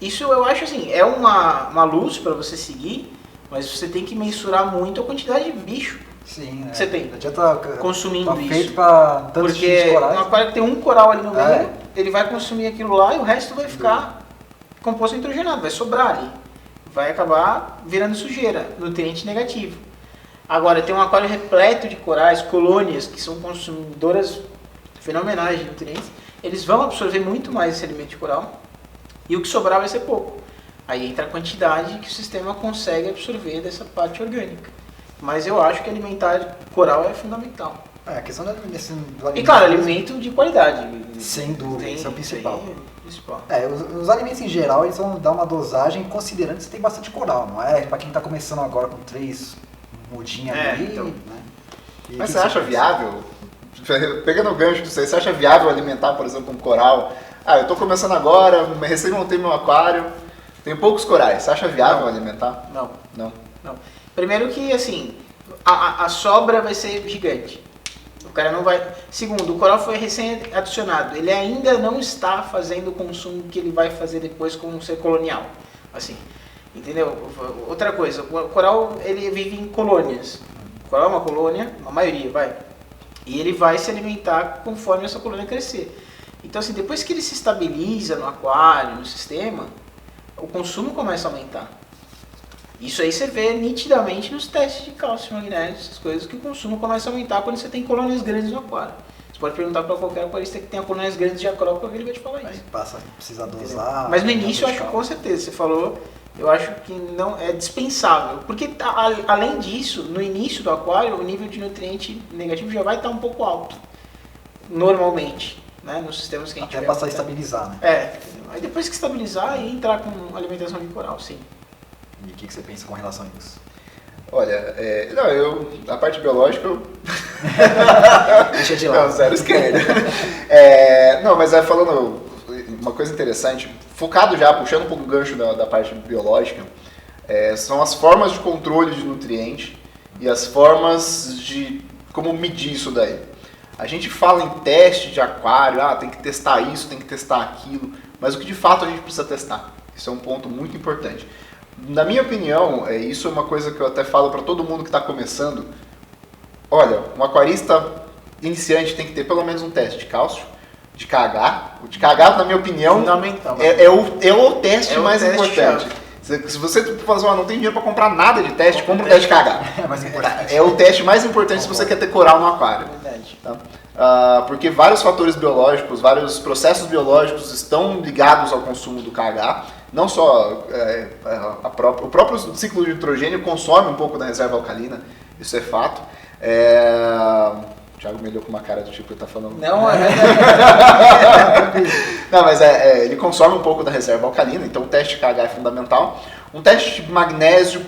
Isso eu acho assim, é uma luz para você seguir, mas você tem que mensurar muito a quantidade de bicho. Sim, que você tem. Não adianta consumindo tá feito isso. Pra tantos porque um aquário que tem um coral ali no meio, ele vai consumir aquilo lá e o resto vai ficar composto nitrogenado, vai sobrar ali. Vai acabar virando sujeira, nutriente negativo. Agora, tem um aquário repleto de corais, colônias, que são consumidoras fenomenais de nutrientes, eles vão absorver muito mais esse alimento de coral e o que sobrar vai ser pouco. Aí entra a quantidade que o sistema consegue absorver dessa parte orgânica. Mas eu acho que alimentar coral é fundamental. A questão do alimento... E claro, alimento de qualidade. Sem dúvida, isso é o principal. Principal. Os alimentos em geral, eles vão dar uma dosagem considerando que você tem bastante coral, não é? Pra quem tá começando agora com 3 mudinhas ali, então. né? Mas você acha viável, pegando o gancho disso aí, você acha viável alimentar, por exemplo, um coral? Eu tô começando agora, recém montei meu aquário, tenho poucos corais, você acha viável alimentar? Não. Primeiro que, assim, a sobra vai ser gigante. O cara não vai... Segundo, o coral foi recém-adicionado. Ele ainda não está fazendo o consumo que ele vai fazer depois com o ser colonial. Assim, entendeu? Outra coisa, o coral, ele vive em colônias. O coral é uma colônia, a maioria, vai. E ele vai se alimentar conforme essa colônia crescer. Então, assim, depois que ele se estabiliza no aquário, no sistema, o consumo começa a aumentar. Isso aí você vê nitidamente nos testes de cálcio, magnésio, essas coisas, que o consumo começa a aumentar quando você tem colônias grandes no aquário. Você pode perguntar para qualquer aquarista que tenha colônias grandes de acrópora, ele vai te falar isso. Precisa dosar. Mas no início eu acho com certeza, você falou, eu acho que não é dispensável. Porque além disso, no início do aquário, o nível de nutriente negativo já vai estar um pouco alto. Normalmente, né? Nos sistemas que a gente até passar a estabilizar, né? Aí depois que estabilizar, aí entrar com alimentação de coral, sim. E o que você pensa com relação a isso? Olha, a parte biológica eu... Deixa de lado. Não, zero esquerda. Mas falando uma coisa interessante, focado já, puxando um pouco o gancho da parte biológica, são as formas de controle de nutriente e as formas de como medir isso daí. A gente fala em teste de aquário, tem que testar isso, tem que testar aquilo, mas o que de fato a gente precisa testar? Isso é um ponto muito importante. Na minha opinião, isso é uma coisa que eu até falo para todo mundo que está começando. Olha, um aquarista iniciante tem que ter pelo menos um teste de cálcio, de KH. O de KH, na minha opinião, fundamental. É o teste mais teste importante. Se você falar, não tem dinheiro para comprar nada de teste, compra um teste de KH. É mais importante. É o teste mais importante se você quer ter coral no aquário. Verdade. Tá? Porque vários fatores biológicos, vários processos biológicos estão ligados ao consumo do KH. Não só o próprio ciclo de nitrogênio consome um pouco da reserva alcalina, isso é fato. O Thiago me olhou com uma cara do tipo, ele tá falando... Não, é verdade. Não, mas ele consome um pouco da reserva alcalina, então o teste de KH é fundamental. Um teste de magnésio,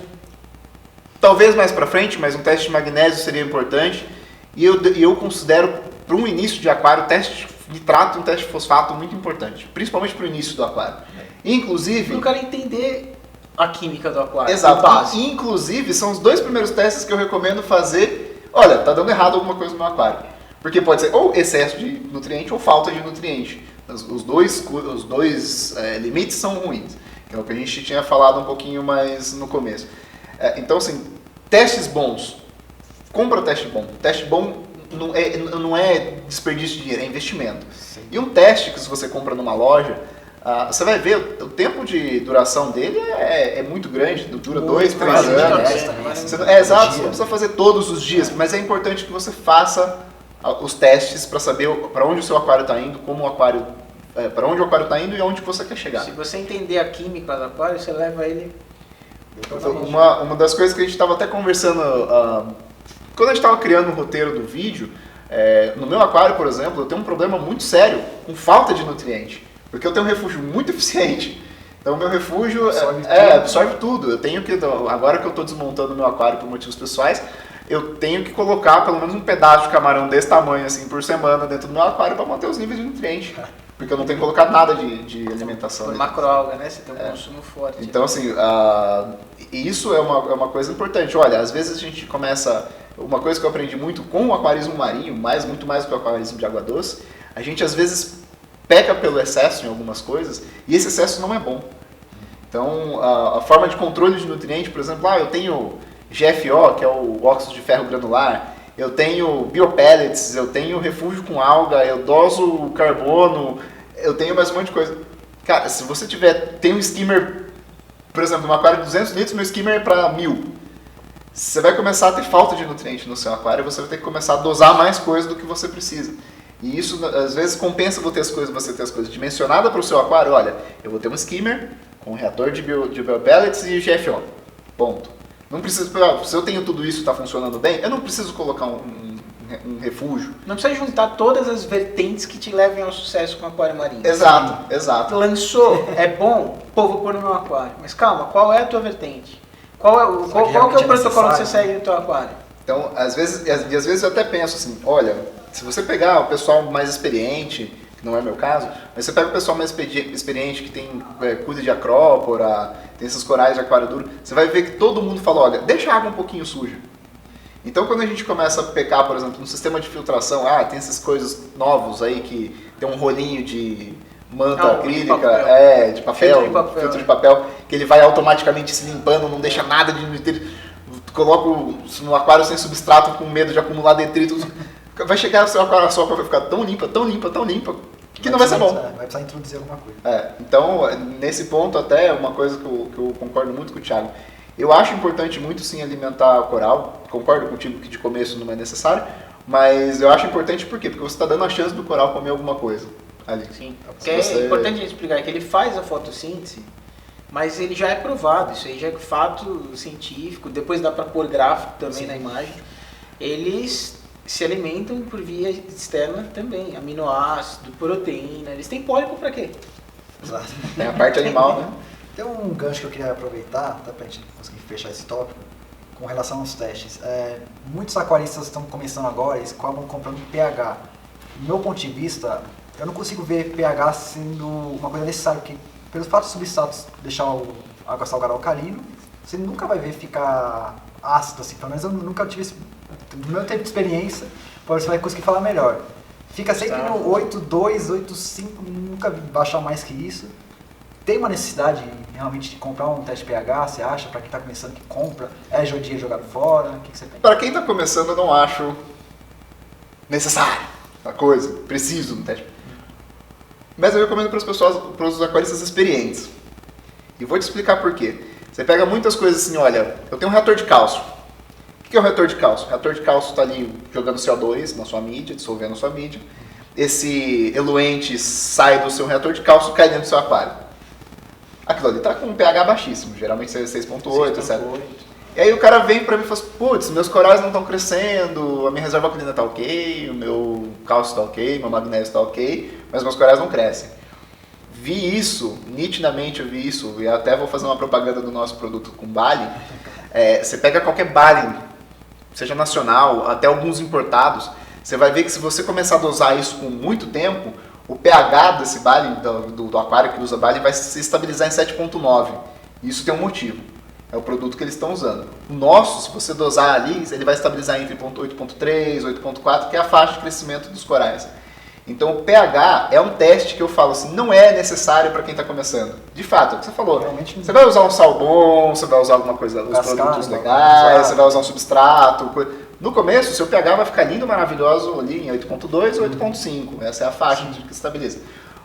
talvez mais pra frente, mas um teste de magnésio seria importante. E eu considero, para um início de aquário, o teste de nitrato e um teste de fosfato muito importante, principalmente para o início do aquário. Inclusive... Eu quero entender a química do aquário. Exato. Inclusive, são os 2 primeiros testes que eu recomendo fazer. Olha, tá dando errado alguma coisa no meu aquário. Porque pode ser ou excesso de nutriente ou falta de nutriente. Os dois limites são ruins. Que é o que a gente tinha falado um pouquinho mais no começo. Então, assim, testes bons. Compra teste bom. Teste bom não é desperdício de dinheiro, é investimento. Sim. E um teste que se você compra numa loja, você vai ver, o tempo de duração dele é muito grande, dura 2, 3 anos. Exato, você não precisa fazer todos os dias, mas é importante que você faça os testes para saber para onde o seu aquário está indo, como o aquário, para onde o aquário está indo e onde você quer chegar. Se você entender a química do aquário, você leva ele... Uma das coisas que a gente estava até conversando, quando a gente estava criando o roteiro do vídeo, no meu aquário, por exemplo, eu tenho um problema muito sério com falta de nutriente. Porque eu tenho um refúgio muito eficiente. Então o meu refúgio absorve tudo. Eu tenho que, agora que eu estou desmontando o meu aquário por motivos pessoais, eu tenho que colocar pelo menos um pedaço de camarão desse tamanho assim por semana dentro do meu aquário para manter os níveis de nutriente. Porque eu não tenho colocado nada de alimentação. Por macroalga, né? Você tem um consumo forte. Então assim, isso é uma coisa importante. Olha, às vezes a gente começa... Uma coisa que eu aprendi muito com o aquarismo marinho, muito mais do que o aquarismo de água doce, a gente às vezes peca pelo excesso em algumas coisas, e esse excesso não é bom. Então, a forma de controle de nutriente, por exemplo, eu tenho GFO, que é o óxido de ferro granular, eu tenho biopellets, eu tenho refúgio com alga, eu doso carbono, eu tenho mais um monte de coisa. Cara, se você tem um skimmer, por exemplo, um aquário de 200 litros, meu skimmer é para 1000. Você vai começar a ter falta de nutriente no seu aquário, você vai ter que começar a dosar mais coisa do que você precisa. E isso, às vezes, compensa você ter as coisas dimensionadas para o seu aquário. Olha, eu vou ter um skimmer com um reator de biopellets e GFO. Ponto. Não preciso, se eu tenho tudo isso e está funcionando bem, eu não preciso colocar um refúgio. Não precisa juntar todas as vertentes que te levem ao sucesso com o aquário marinho. Exato. Lançou, é bom, vou pôr no meu aquário. Mas calma, qual é a tua vertente? Qual é o protocolo que você segue no teu aquário? Então, às vezes eu até penso assim, olha, se você pegar o pessoal mais experiente, que não é meu caso, mas você pega o pessoal mais experiente que tem cuida de acrópora, tem esses corais de aquário duro, você vai ver que todo mundo fala, olha, deixa a água um pouquinho suja. Então quando a gente começa a pecar, por exemplo, no sistema de filtração, tem essas coisas novos aí que tem um rolinho de manta acrílica, de papel, filtro de papel, que ele vai automaticamente se limpando, não deixa nada de detrito. Coloco no aquário sem substrato com medo de acumular detritos. Vai chegar o seu aquário, a sua água vai ficar tão limpa, que não vai ser bom. Vai precisar introduzir alguma coisa. Então, nesse ponto até, uma coisa que eu concordo muito com o Thiago. Eu acho importante muito sim alimentar o coral. Concordo contigo que de começo não é necessário, mas eu acho importante por quê? Porque você está dando a chance do coral comer alguma coisa ali. Sim, porque é importante a gente explicar que ele faz a fotossíntese, mas ele já é provado, isso aí já é fato científico, depois dá para pôr gráfico também na imagem. Eles se alimentam por via externa também, aminoácido, proteína, eles têm pólipo para quê? Exato. É a parte animal, né? Tem um gancho que eu queria aproveitar, tá, pra gente conseguir fechar esse tópico, com relação aos testes. Muitos aquaristas estão começando agora, eles acabam comprando pH. Do meu ponto de vista, eu não consigo ver pH sendo uma coisa necessária, porque pelo fato de substratos deixar a água salgada alcalino, você nunca vai ver ficar ácido assim, pelo menos eu nunca tive do meu tempo de experiência, você vai conseguir falar melhor. Fica sempre no 8.2, 8.5, nunca baixar mais que isso. Tem uma necessidade realmente de comprar um teste pH, você acha? Para quem está começando que compra? É dinheiro jogado fora? O que você pensa? Para quem está começando, eu não acho necessário a coisa, preciso no teste. Mas eu recomendo para as pessoas, para os aquaristas experientes. E vou te explicar por quê. Você pega muitas coisas assim, olha, eu tenho um reator de cálcio. O que é o reator de cálcio? O reator de cálcio está ali jogando CO2 na sua mídia, dissolvendo a sua mídia. Esse eluente sai do seu reator de cálcio e cai dentro do seu aquário. Aquilo ali está com um pH baixíssimo, geralmente 6.8, etc. E aí o cara vem para mim e fala assim, putz, meus corais não estão crescendo, a minha reserva alcalina está ok, o meu cálcio está ok, meu magnésio está ok, mas meus corais não crescem. Vi isso, nitidamente eu vi isso, e até vou fazer uma propaganda do nosso produto com Bali. Você pega qualquer Bali, seja nacional, até alguns importados, você vai ver que se você começar a dosar isso com muito tempo, o pH desse Bali, do aquário que usa Bali, vai se estabilizar em 7.9. Isso tem um motivo. É o produto que eles estão usando. O nosso, se você dosar ali, ele vai estabilizar entre 8.3 e 8.4, que é a faixa de crescimento dos corais. Então o pH é um teste que eu falo assim, não é necessário para quem está começando. De fato, é o que você falou. Realmente, você vai usar um sal bom, você vai usar alguma coisa, os produtos legais, você vai usar um substrato. No começo, o seu pH vai ficar lindo, maravilhoso ali em 8.2 ou 8.5. Essa é a faixa de que estabiliza.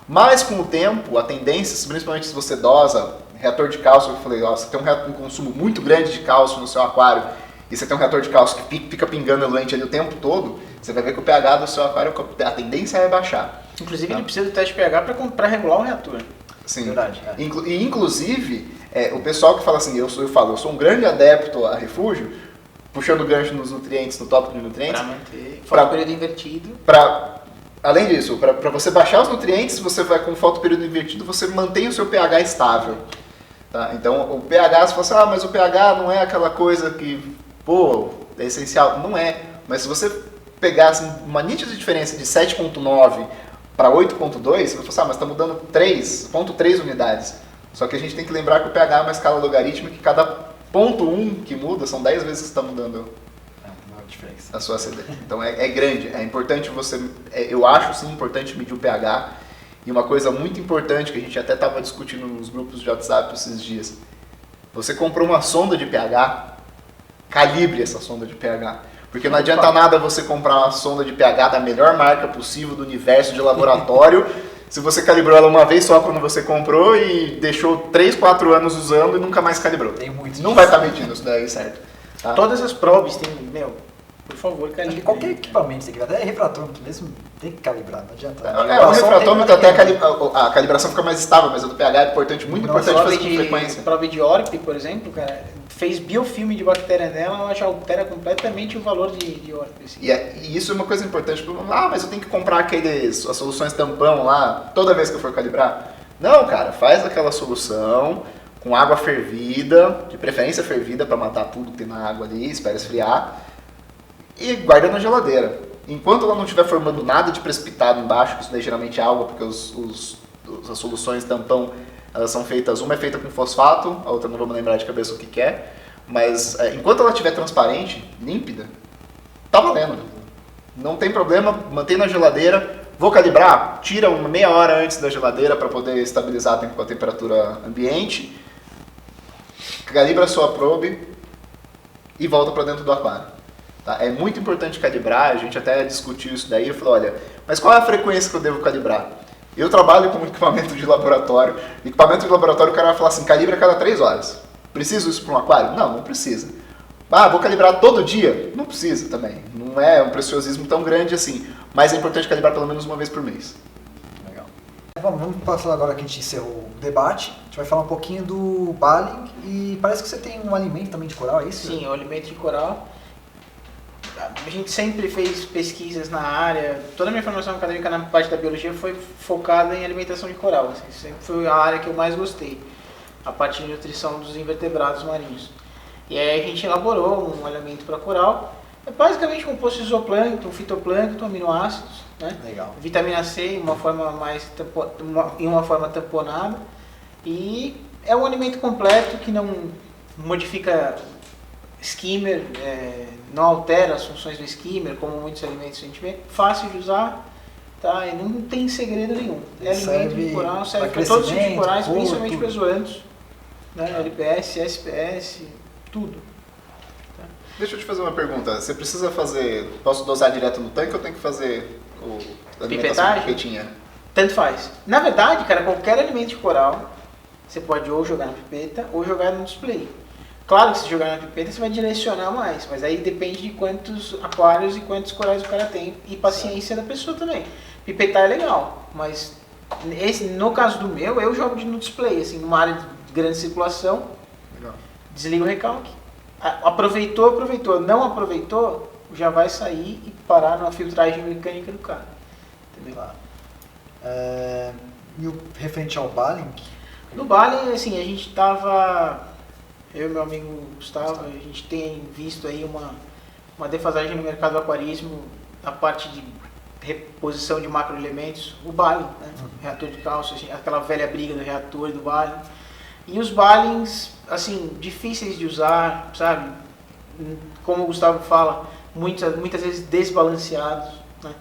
Mas com o tempo, a tendência, principalmente se você dosa, reator de cálcio, eu falei, ó, você tem um consumo muito grande de cálcio no seu aquário e você tem um reator de cálcio que fica pingando eluente ali o tempo todo, você vai ver que o pH do seu aquário, a tendência é baixar. Inclusive, ele precisa do teste pH para regular o reator. Sim. Verdade. E inclusive, o pessoal que fala assim, eu sou um grande adepto a refúgio, puxando o gancho nos nutrientes, no tópico de nutrientes. Para manter fotoperíodo invertido. Além disso, para você baixar os nutrientes, você vai com fotoperíodo invertido, você mantém o seu pH estável. Tá? Então, o pH, você fala assim, mas o pH não é aquela coisa que, é essencial. Não é. Mas se você pegar assim, uma nítida diferença de 7.9 para 8.2, você vai falar, mas está mudando 3.3 unidades. Só que a gente tem que lembrar que o pH é uma escala logarítmica, que cada ponto 1 que muda são 10 vezes que você está mudando a sua acidez. Então é grande, é importante você, eu acho sim importante medir o pH. E uma coisa muito importante que a gente até estava discutindo nos grupos de WhatsApp esses dias, você comprou uma sonda de pH, calibre essa sonda de pH. Porque não adianta nada você comprar uma sonda de pH da melhor marca possível do universo de laboratório, se você calibrou ela uma vez só quando você comprou e deixou 3, 4 anos usando e nunca mais calibrou. Tem muito. Não vai estar medindo isso daí, certo? Tá? Todas as probes tem, por favor, Acho calibre. que qualquer equipamento, até refratômetro mesmo, tem que calibrar, não adianta. O refratômetro até a calibração fica mais estável, mas o do pH é importante, muito importante fazer com frequência. Prova de ORP, por exemplo, cara, fez biofilme de bactéria nela, ela já altera completamente o valor de ORP. Assim. E isso é uma coisa importante. Mas eu tenho que comprar as soluções tampão lá toda vez que eu for calibrar. Não, cara, faz aquela solução com água fervida, de preferência fervida para matar tudo que tem na água ali, espera esfriar. E guarda na geladeira. Enquanto ela não estiver formando nada de precipitado embaixo, que isso daí geralmente é água, porque as soluções tampão, elas são feitas, uma é feita com fosfato, a outra não vou me lembrar de cabeça o que é, mas enquanto ela estiver transparente, límpida, tá valendo. Não tem problema, mantém na geladeira. Vou calibrar, tira uma meia hora antes da geladeira para poder estabilizar a temperatura ambiente, calibra a sua probe e volta para dentro do aquário. Tá? É muito importante calibrar, a gente até discutiu isso daí, eu falei, olha, mas qual é a frequência que eu devo calibrar? Eu trabalho com equipamento de laboratório, o cara vai falar assim, calibra a cada 3 horas. Preciso isso para um aquário? Não precisa. Vou calibrar todo dia? Não precisa também, não é um preciosismo tão grande assim, mas é importante calibrar pelo menos uma vez por mês. Legal. Vamos passar agora que a gente encerrou o debate, a gente vai falar um pouquinho do Baling e parece que você tem um alimento também de coral, é isso? Sim, o alimento de coral. A gente sempre fez pesquisas na área, toda a minha formação acadêmica na parte da biologia foi focada em alimentação de coral, assim, sempre foi a área que eu mais gostei, a parte de nutrição dos invertebrados marinhos. E aí a gente elaborou um alimento para coral, é basicamente composto de zooplâncton, fitoplâncton, aminoácidos, né? Legal. Vitamina C em uma forma tamponada, e é um alimento completo que não modifica skimmer, não altera as funções do skimmer, como muitos alimentos a gente vê, fácil de usar, tá? E não tem segredo nenhum. É alimento de coral, serve para todos os tipos de corais, principalmente para zoantos, né? LPS, SPS, tudo. Tá? Deixa eu te fazer uma pergunta. Você precisa fazer, posso dosar direto no tanque ou tem que fazer a alimentação de pipetinha? Tanto faz. Na verdade, cara, qualquer alimento de coral, você pode ou jogar na pipeta ou jogar no display. Claro que se jogar na pipeta você vai direcionar mais, mas aí depende de quantos aquários e quantos corais o cara tem e paciência da pessoa também. Pipetar é legal, mas no caso do meu, eu jogo no display, assim, numa área de grande circulação, Legal. desliga o recalque. Aproveitou, não aproveitou, já vai sair e parar na filtragem mecânica do cara. Entendeu? Claro. E o referente ao Balling? No Balling, assim, a gente tava, eu e meu amigo Gustavo, a gente tem visto aí uma defasagem no mercado do aquarismo, na parte de reposição de macroelementos, o Balling, né? Reator de cálcio, aquela velha briga do reator e do Balling. E os Ballings, assim, difíceis de usar, sabe? Como o Gustavo fala, muitas vezes desbalanceados, né?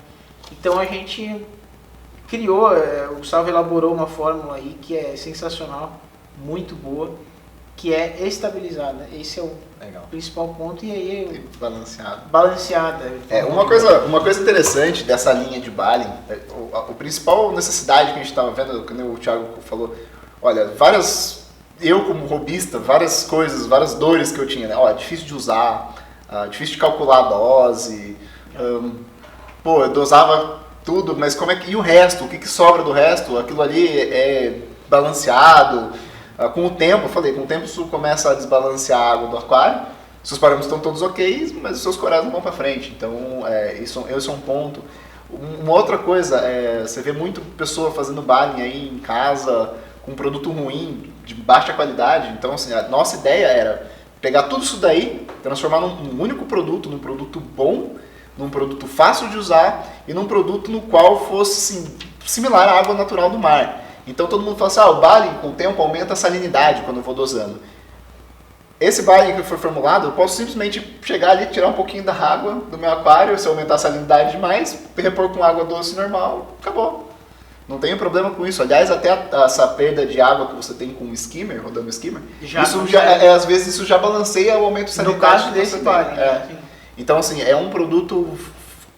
Então a gente criou, o Gustavo elaborou uma fórmula aí que é sensacional, muito boa, que é estabilizada. Esse é o principal ponto, e aí balanceada. Uma coisa interessante dessa linha de Balling, a principal necessidade que a gente estava vendo, quando o Thiago falou, olha, eu como robista, várias coisas, várias dores que eu tinha, né? Difícil de usar, difícil de calcular a dose, eu dosava tudo, mas como é que, e o resto, o que sobra do resto? Aquilo ali é balanceado. Com o tempo, com o tempo isso começa a desbalancear a água do aquário, seus parâmetros estão todos ok, mas os seus corais não vão para frente, então isso é um ponto. Uma outra coisa, você vê muito pessoa fazendo Balling aí em casa com produto ruim, de baixa qualidade, então assim, a nossa ideia era pegar tudo isso daí, transformar num único produto, num produto bom, num produto fácil de usar e num produto no qual fosse assim, similar à água natural do mar. Então todo mundo fala assim, o Balling com o tempo aumenta a salinidade quando eu vou dosando. Esse Balling que foi formulado, eu posso simplesmente chegar ali, tirar um pouquinho da água do meu aquário, se eu aumentar a salinidade demais, repor com água doce normal, acabou. Não tenho problema com isso. Aliás, até essa perda de água que você tem com o skimmer, rodando o skimmer, às vezes isso já balanceia o aumento de salinidade. No caso desse Balling. Então assim, é um produto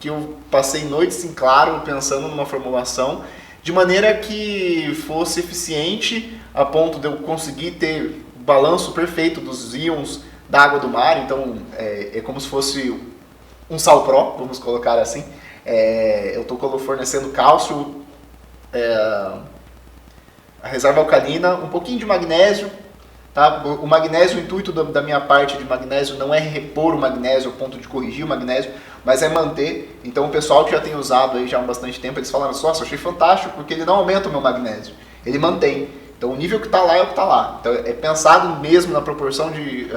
que eu passei noites em claro pensando numa formulação, de maneira que fosse eficiente a ponto de eu conseguir ter o balanço perfeito dos íons da água do mar. Então é como se fosse um sal pró, vamos colocar assim. Eu estou fornecendo cálcio, a reserva alcalina, um pouquinho de magnésio. Tá? O magnésio, o intuito da minha parte de magnésio não é repor o magnésio ao ponto de corrigir o magnésio, mas é manter. Então o pessoal que já tem usado aí já há bastante tempo, eles falaram, nossa, achei fantástico, porque ele não aumenta o meu magnésio, ele mantém. Então o nível que está lá é o que está lá. Então é pensado mesmo na proporção de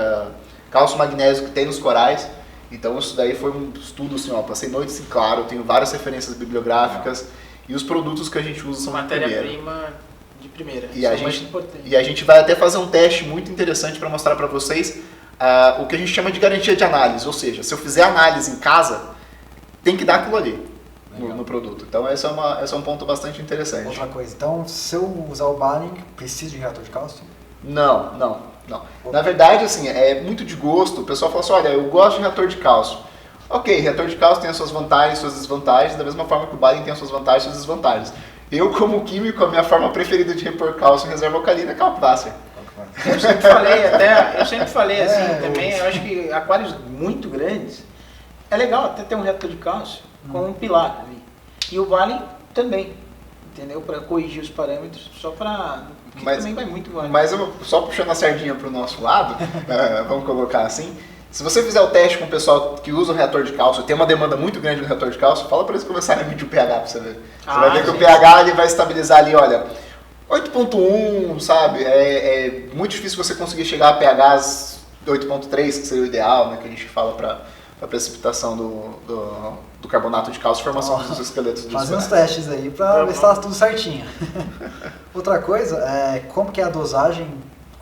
cálcio e magnésio que tem nos corais. Então isso daí foi um estudo assim, passei noites em claro, tenho várias referências bibliográficas e os produtos que a gente usa são matéria-prima de primeira. E a gente vai até fazer um teste muito interessante para mostrar para vocês o que a gente chama de garantia de análise, ou seja, se eu fizer análise em casa, tem que dar aquilo ali no produto. Então esse é um ponto bastante interessante. Outra coisa, então se eu usar o Balling, preciso de reator de cálcio? Não. Na verdade, assim, é muito de gosto. O pessoal fala assim, olha, eu gosto de reator de cálcio. Ok, reator de cálcio tem as suas vantagens e suas desvantagens, da mesma forma que o Balling tem as suas vantagens e suas desvantagens. Eu, como químico, a minha forma preferida de repor cálcio em reserva alcalina é Calpasser. Eu sempre falei assim também, eu acho que aquários muito grandes, é legal até ter um reator de cálcio com um pilar ali. E o Balling também, entendeu? Para corrigir os parâmetros, só para... Mas também vai muito Balling. Mas só puxando a sardinha para o nosso lado, vamos colocar assim, se você fizer o teste com o pessoal que usa o reator de cálcio, tem uma demanda muito grande no reator de cálcio, fala para eles começarem a medir o pH para você ver. Você vai ver que o pH ele vai estabilizar ali, olha, 8.1, sabe? É muito difícil você conseguir chegar a pHs 8.3, que seria o ideal, né? Que a gente fala para a precipitação do carbonato de cálcio e formação dos esqueletos dos fazer uns testes aí para ver se está tudo certinho. Outra coisa, como que é a dosagem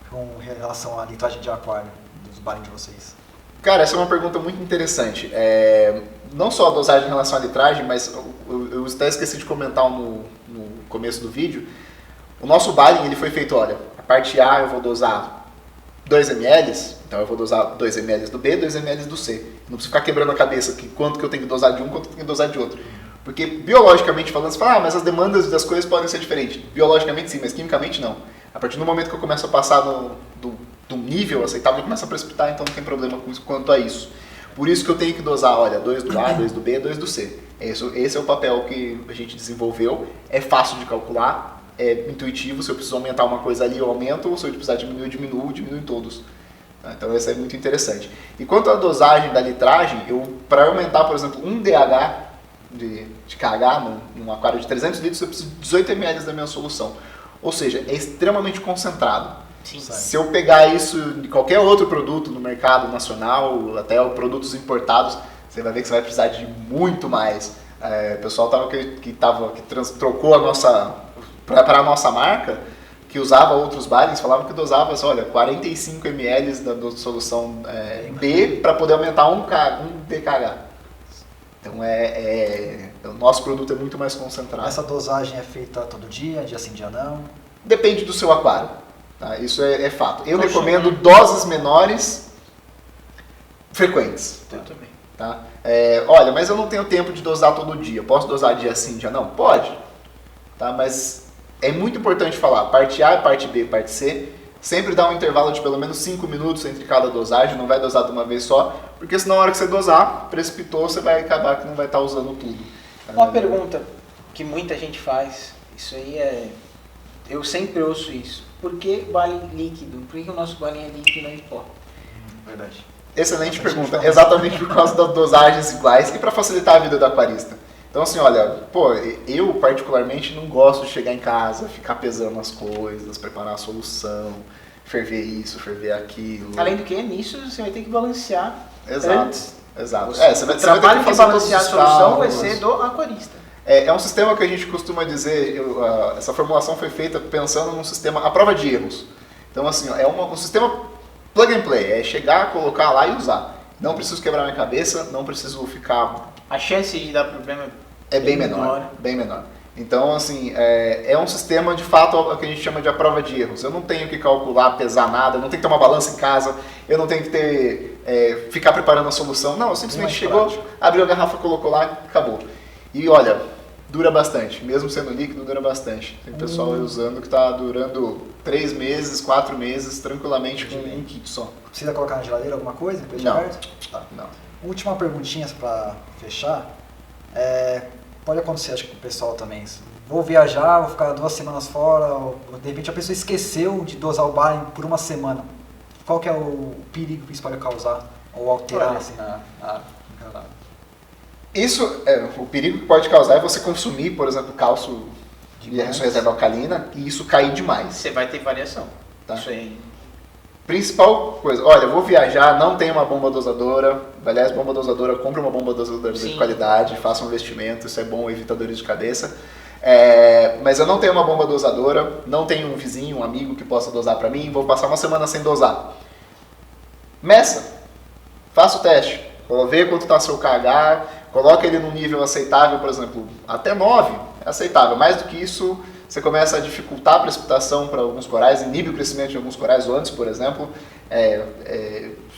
com relação à litragem de aquário dos Balling de vocês? Cara, essa é uma pergunta muito interessante. Não só a dosagem em relação à litragem, mas eu até esqueci de comentar no começo do vídeo. O nosso baling ele foi feito, olha, a parte A eu vou dosar 2 ml, então eu vou dosar 2 ml do B, 2 ml do C. Não preciso ficar quebrando a cabeça que quanto que eu tenho que dosar de um, quanto que eu tenho que dosar de outro. Porque biologicamente falando, você fala, mas as demandas das coisas podem ser diferentes. Biologicamente sim, mas quimicamente não. A partir do momento que eu começo a passar do nível aceitável, eu começo a precipitar, então não tem problema com isso, quanto a isso. Por isso que eu tenho que dosar, olha, 2 do A, 2 do B, 2 do C. Esse é o papel que a gente desenvolveu. É fácil de calcular, é intuitivo. Se eu preciso aumentar uma coisa ali, eu aumento. Ou se eu precisar diminuir, eu diminuo em todos. Então isso é muito interessante. E quanto à dosagem da litragem, para aumentar, por exemplo, 1 DH de KH num aquário de 300 litros, eu preciso de 18 ml da minha solução. Ou seja, é extremamente concentrado. Sim. Se eu pegar isso de qualquer outro produto no mercado nacional, até produtos importados, você vai ver que você vai precisar de muito mais. O pessoal que trocou a nossa para a nossa marca, que usava outros balings, falavam que dosava, olha, 45 ml da solução B para poder aumentar 1 DKH. Então o nosso produto é muito mais concentrado. Essa dosagem é feita todo dia sim, dia não? Depende do seu aquário. Tá? Isso é fato. Eu recomendo doses menores frequentes. Eu também. Tá? Olha, mas eu não tenho tempo de dosar todo dia. Posso dosar dia sim, dia não? Pode. Tá? Mas é muito importante falar, parte A, parte B, parte C, sempre dá um intervalo de pelo menos 5 minutos entre cada dosagem, não vai dosar de uma vez só, porque senão na hora que você dosar, precipitou, você vai acabar que não vai estar usando tudo. Uma pergunta que muita gente faz, isso aí eu sempre ouço isso. Por que baling líquido? Por que o nosso baling é líquido e não em pó? Verdade. Excelente pergunta. Exatamente por causa das dosagens iguais e para facilitar a vida do aquarista. Então assim, olha, eu particularmente não gosto de chegar em casa, ficar pesando as coisas, preparar a solução, ferver isso, ferver aquilo. Além do que, nisso você vai ter que balancear. Exato. O trabalho de balancear a solução vai ser do aquarista. É um sistema que a gente costuma dizer, essa formulação foi feita pensando num sistema à prova de erros. Então assim, é um sistema plug and play, é chegar, colocar lá e usar. Não preciso quebrar minha cabeça, não preciso ficar... A chance de dar problema é bem menor, bem menor. Então assim, é um sistema de fato que a gente chama de à prova de erros. Eu não tenho que calcular, pesar nada, eu não tenho que ter uma balança em casa, eu não tenho que ficar preparando a solução. Não, eu simplesmente chegou, abriu a garrafa, colocou lá, acabou. E olha, dura bastante, mesmo sendo líquido, dura bastante. Tem pessoal aí usando que está durando 3 meses, 4 meses, tranquilamente com um kit só. Precisa colocar na geladeira alguma coisa? Depois Não. Tá. Não. Última perguntinha para fechar. Pode acontecer, acho que com o pessoal também. Vou viajar, vou ficar 2 semanas fora, ou de repente a pessoa esqueceu de dosar o baling por 1 semana. Qual que é o perigo que isso pode causar? Ou alterar assim, na Isso, o perigo que pode causar é você consumir, por exemplo, cálcio e a sua reserva alcalina e isso cair demais. Você vai ter variação. Tá? Isso aí. Principal coisa, olha, eu vou viajar, não tenho uma bomba dosadora, aliás, bomba dosadora, compre uma bomba dosadora de qualidade, faça um investimento, isso é bom, evita dores de cabeça. Mas eu não tenho uma bomba dosadora, não tenho um vizinho, um amigo que possa dosar para mim, vou passar 1 semana sem dosar. Meça, faça o teste, vê quanto está seu KH, coloca ele num nível aceitável, por exemplo, até 9 é aceitável, mais do que isso você começa a dificultar a precipitação para alguns corais, inibe o crescimento de alguns corais, zoantes, por exemplo,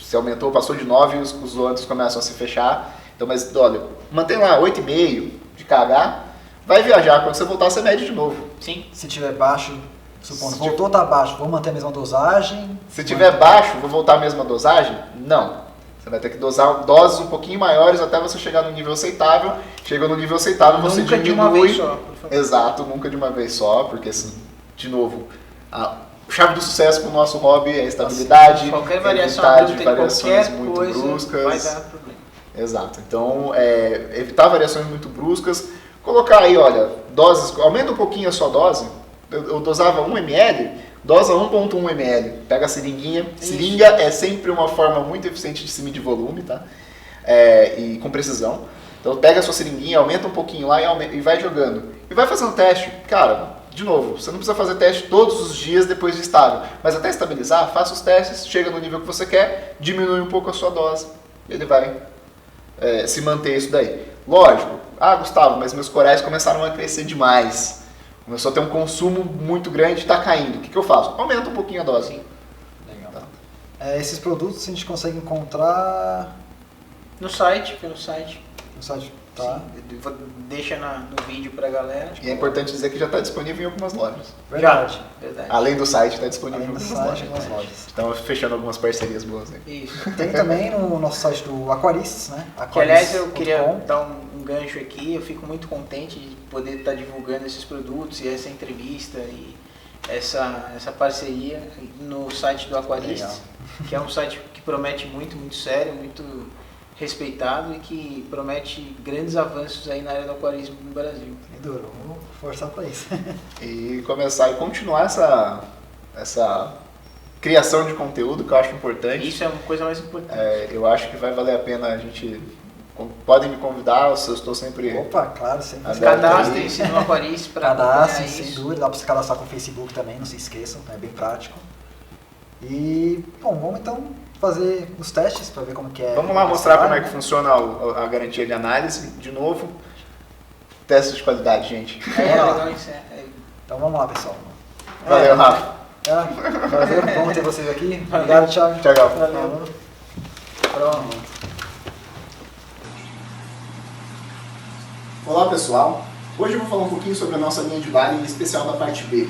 se aumentou, passou de 9, os zoantes começam a se fechar, então, mas olha, mantém lá 8,5 de KH, vai viajar, quando você voltar você mede de novo. Sim. Se tiver baixo, supondo, voltou, tá baixo, vou manter a mesma dosagem? Se tiver baixo, vou voltar a mesma dosagem? Não. Você vai ter que dosar doses um pouquinho maiores até você chegar no nível aceitável. Chegou no nível aceitável, você nunca diminui. De uma vez só, por favor. Exato, nunca de uma vez só, porque, assim, de novo, a chave do sucesso para o nosso hobby é a estabilidade, qualquer variação evitar bruta de variações qualquer muito coisa bruscas. vai dar problema. Exato, então evitar variações muito bruscas, colocar aí, olha, doses, aumenta um pouquinho a sua dose, eu dosava 1 ml, dosa 1,1 ml, pega a seringuinha, seringa é sempre uma forma muito eficiente de se medir volume, tá? E com precisão, então pega a sua seringuinha, aumenta um pouquinho lá e vai jogando, e vai fazendo teste, cara, de novo, você não precisa fazer teste todos os dias depois de estável, mas até estabilizar, faça os testes, chega no nível que você quer, diminui um pouco a sua dose, ele vai se manter isso daí. Lógico, Gustavo, mas meus corais começaram a crescer demais, começou a ter um consumo muito grande e está caindo, o que eu faço? Aumenta um pouquinho a dose. Sim. Legal. Tá. Esses produtos a gente consegue encontrar No site, pelo site. no site, tá? Deixa no vídeo pra galera. E é importante dizer que já está disponível em algumas lojas. Verdade. Verdade. Além do site, está disponível Além em do algumas site, lojas. algumas lojas. Estamos fechando algumas parcerias boas aí. Isso. Tem também no nosso site do Aquaristas, né? Que aliás eu queria aquaristas.com. dar um gancho aqui, eu fico muito contente de poder estar divulgando esses produtos e essa entrevista e essa parceria no site do Aquaristas, que é um site que promete muito, muito sério, muito respeitado e que promete grandes avanços aí na área do aquarismo no Brasil. É duro, vamos forçar para isso. E começar e continuar essa criação de conteúdo que eu acho importante. Isso é uma coisa mais importante. Eu acho que vai valer a pena a gente... Podem me convidar, eu estou sempre... Opa, claro, sempre. Cadastrem-se no Aquaristas para acompanhar Cadastrem, sem isso. dúvida, dá para se cadastrar com o Facebook também, não se esqueçam, é bem prático. E, bom, vamos então fazer os testes para ver como que é. Vamos lá mostrar como é que funciona a garantia de análise. De novo, teste de qualidade, gente. Legal isso. Então vamos lá, pessoal. Valeu, Rafa. Prazer, bom ter vocês aqui. Obrigado, Thiago. Tchau, Gal. Valeu. Pronto. Olá, pessoal. Hoje eu vou falar um pouquinho sobre a nossa linha de vale, em especial da parte B.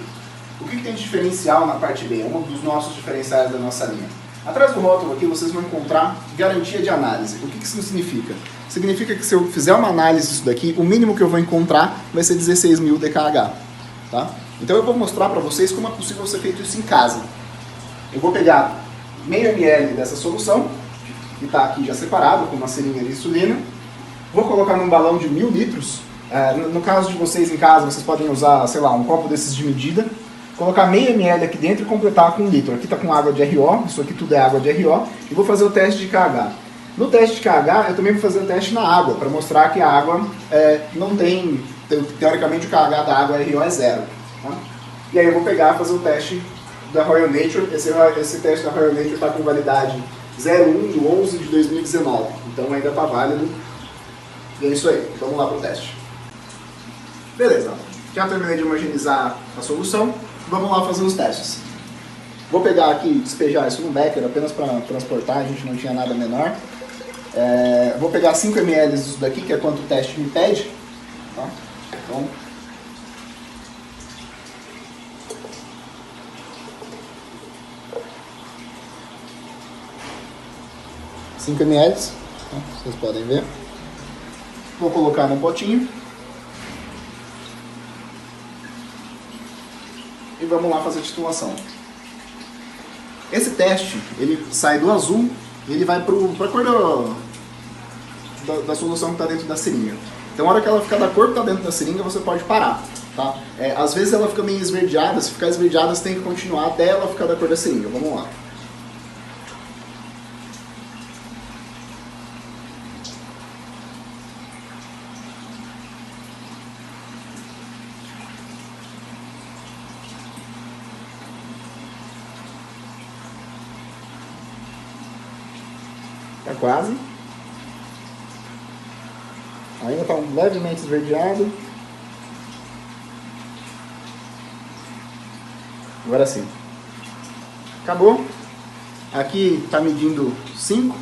O que tem de diferencial na parte B? É um dos nossos diferenciais da nossa linha. Atrás do rótulo aqui vocês vão encontrar garantia de análise. O que isso significa? Significa que se eu fizer uma análise disso daqui, o mínimo que eu vou encontrar vai ser 16.000 DKH. Tá? Então eu vou mostrar para vocês como é possível ser feito isso em casa. Eu vou pegar meio ml dessa solução, que está aqui já separado com uma seringa de insulina. Vou colocar num balão de 1.000 litros. No caso de vocês em casa, vocês podem usar, sei lá, um copo desses de medida. Colocar meio ml aqui dentro e completar com 1 litro. Aqui está com água de RO, isso aqui tudo é água de RO. E vou fazer o teste de KH. No teste de KH, eu também vou fazer o teste na água, para mostrar que a água não tem, teoricamente o KH da água RO é 0. Tá? E aí eu vou pegar e fazer o teste da Royal Nature. Esse teste da Royal Nature está com validade 01/11/2019. Então ainda está válido. E é isso aí, vamos lá para o teste. Beleza, já terminei de homogeneizar a solução, vamos lá fazer os testes. Vou pegar aqui e despejar isso no becker apenas para transportar, a gente não tinha nada menor. Vou pegar 5 ml disso daqui, que é quanto o teste me pede. Tá? Então, cinco ml, tá? Vocês podem ver. Vou colocar num potinho. E vamos lá fazer a titulação. Esse teste, ele sai do azul e ele vai para a cor da solução que está dentro da seringa. Então, na hora que ela ficar da cor que está dentro da seringa, você pode parar. Tá? Às vezes ela fica meio esverdeada, se ficar esverdeada, você tem que continuar até ela ficar da cor da seringa. Vamos lá. Tá quase. Ainda está levemente esverdeado. Agora sim. Acabou. Aqui está medindo 5,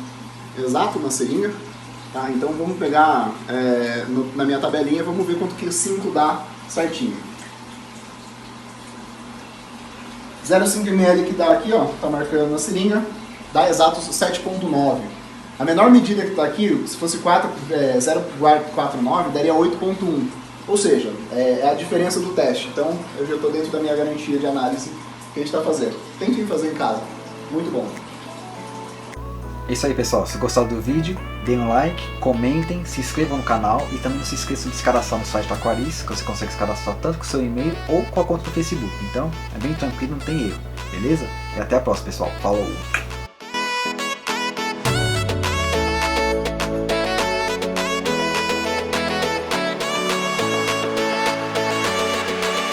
exato, na seringa. Tá? Então vamos pegar na minha tabelinha, vamos ver quanto que 5 dá certinho. 0,5 ml que dá aqui, ó, tá marcando na seringa, dá exatos 7,9. A menor medida que está aqui, se fosse 0,49, daria 8,1. Ou seja, é a diferença do teste. Então, eu já estou dentro da minha garantia de análise que a gente está fazendo. Tentem fazer em casa. Muito bom. É isso aí, pessoal. Se gostaram do vídeo, deem um like, comentem, se inscrevam no canal e também não se esqueçam de se cadastrar no site da Aquaris, que você consegue se cadastrar tanto com o seu e-mail ou com a conta do Facebook. Então, é bem tranquilo, não tem erro. Beleza? E até a próxima, pessoal. Falou!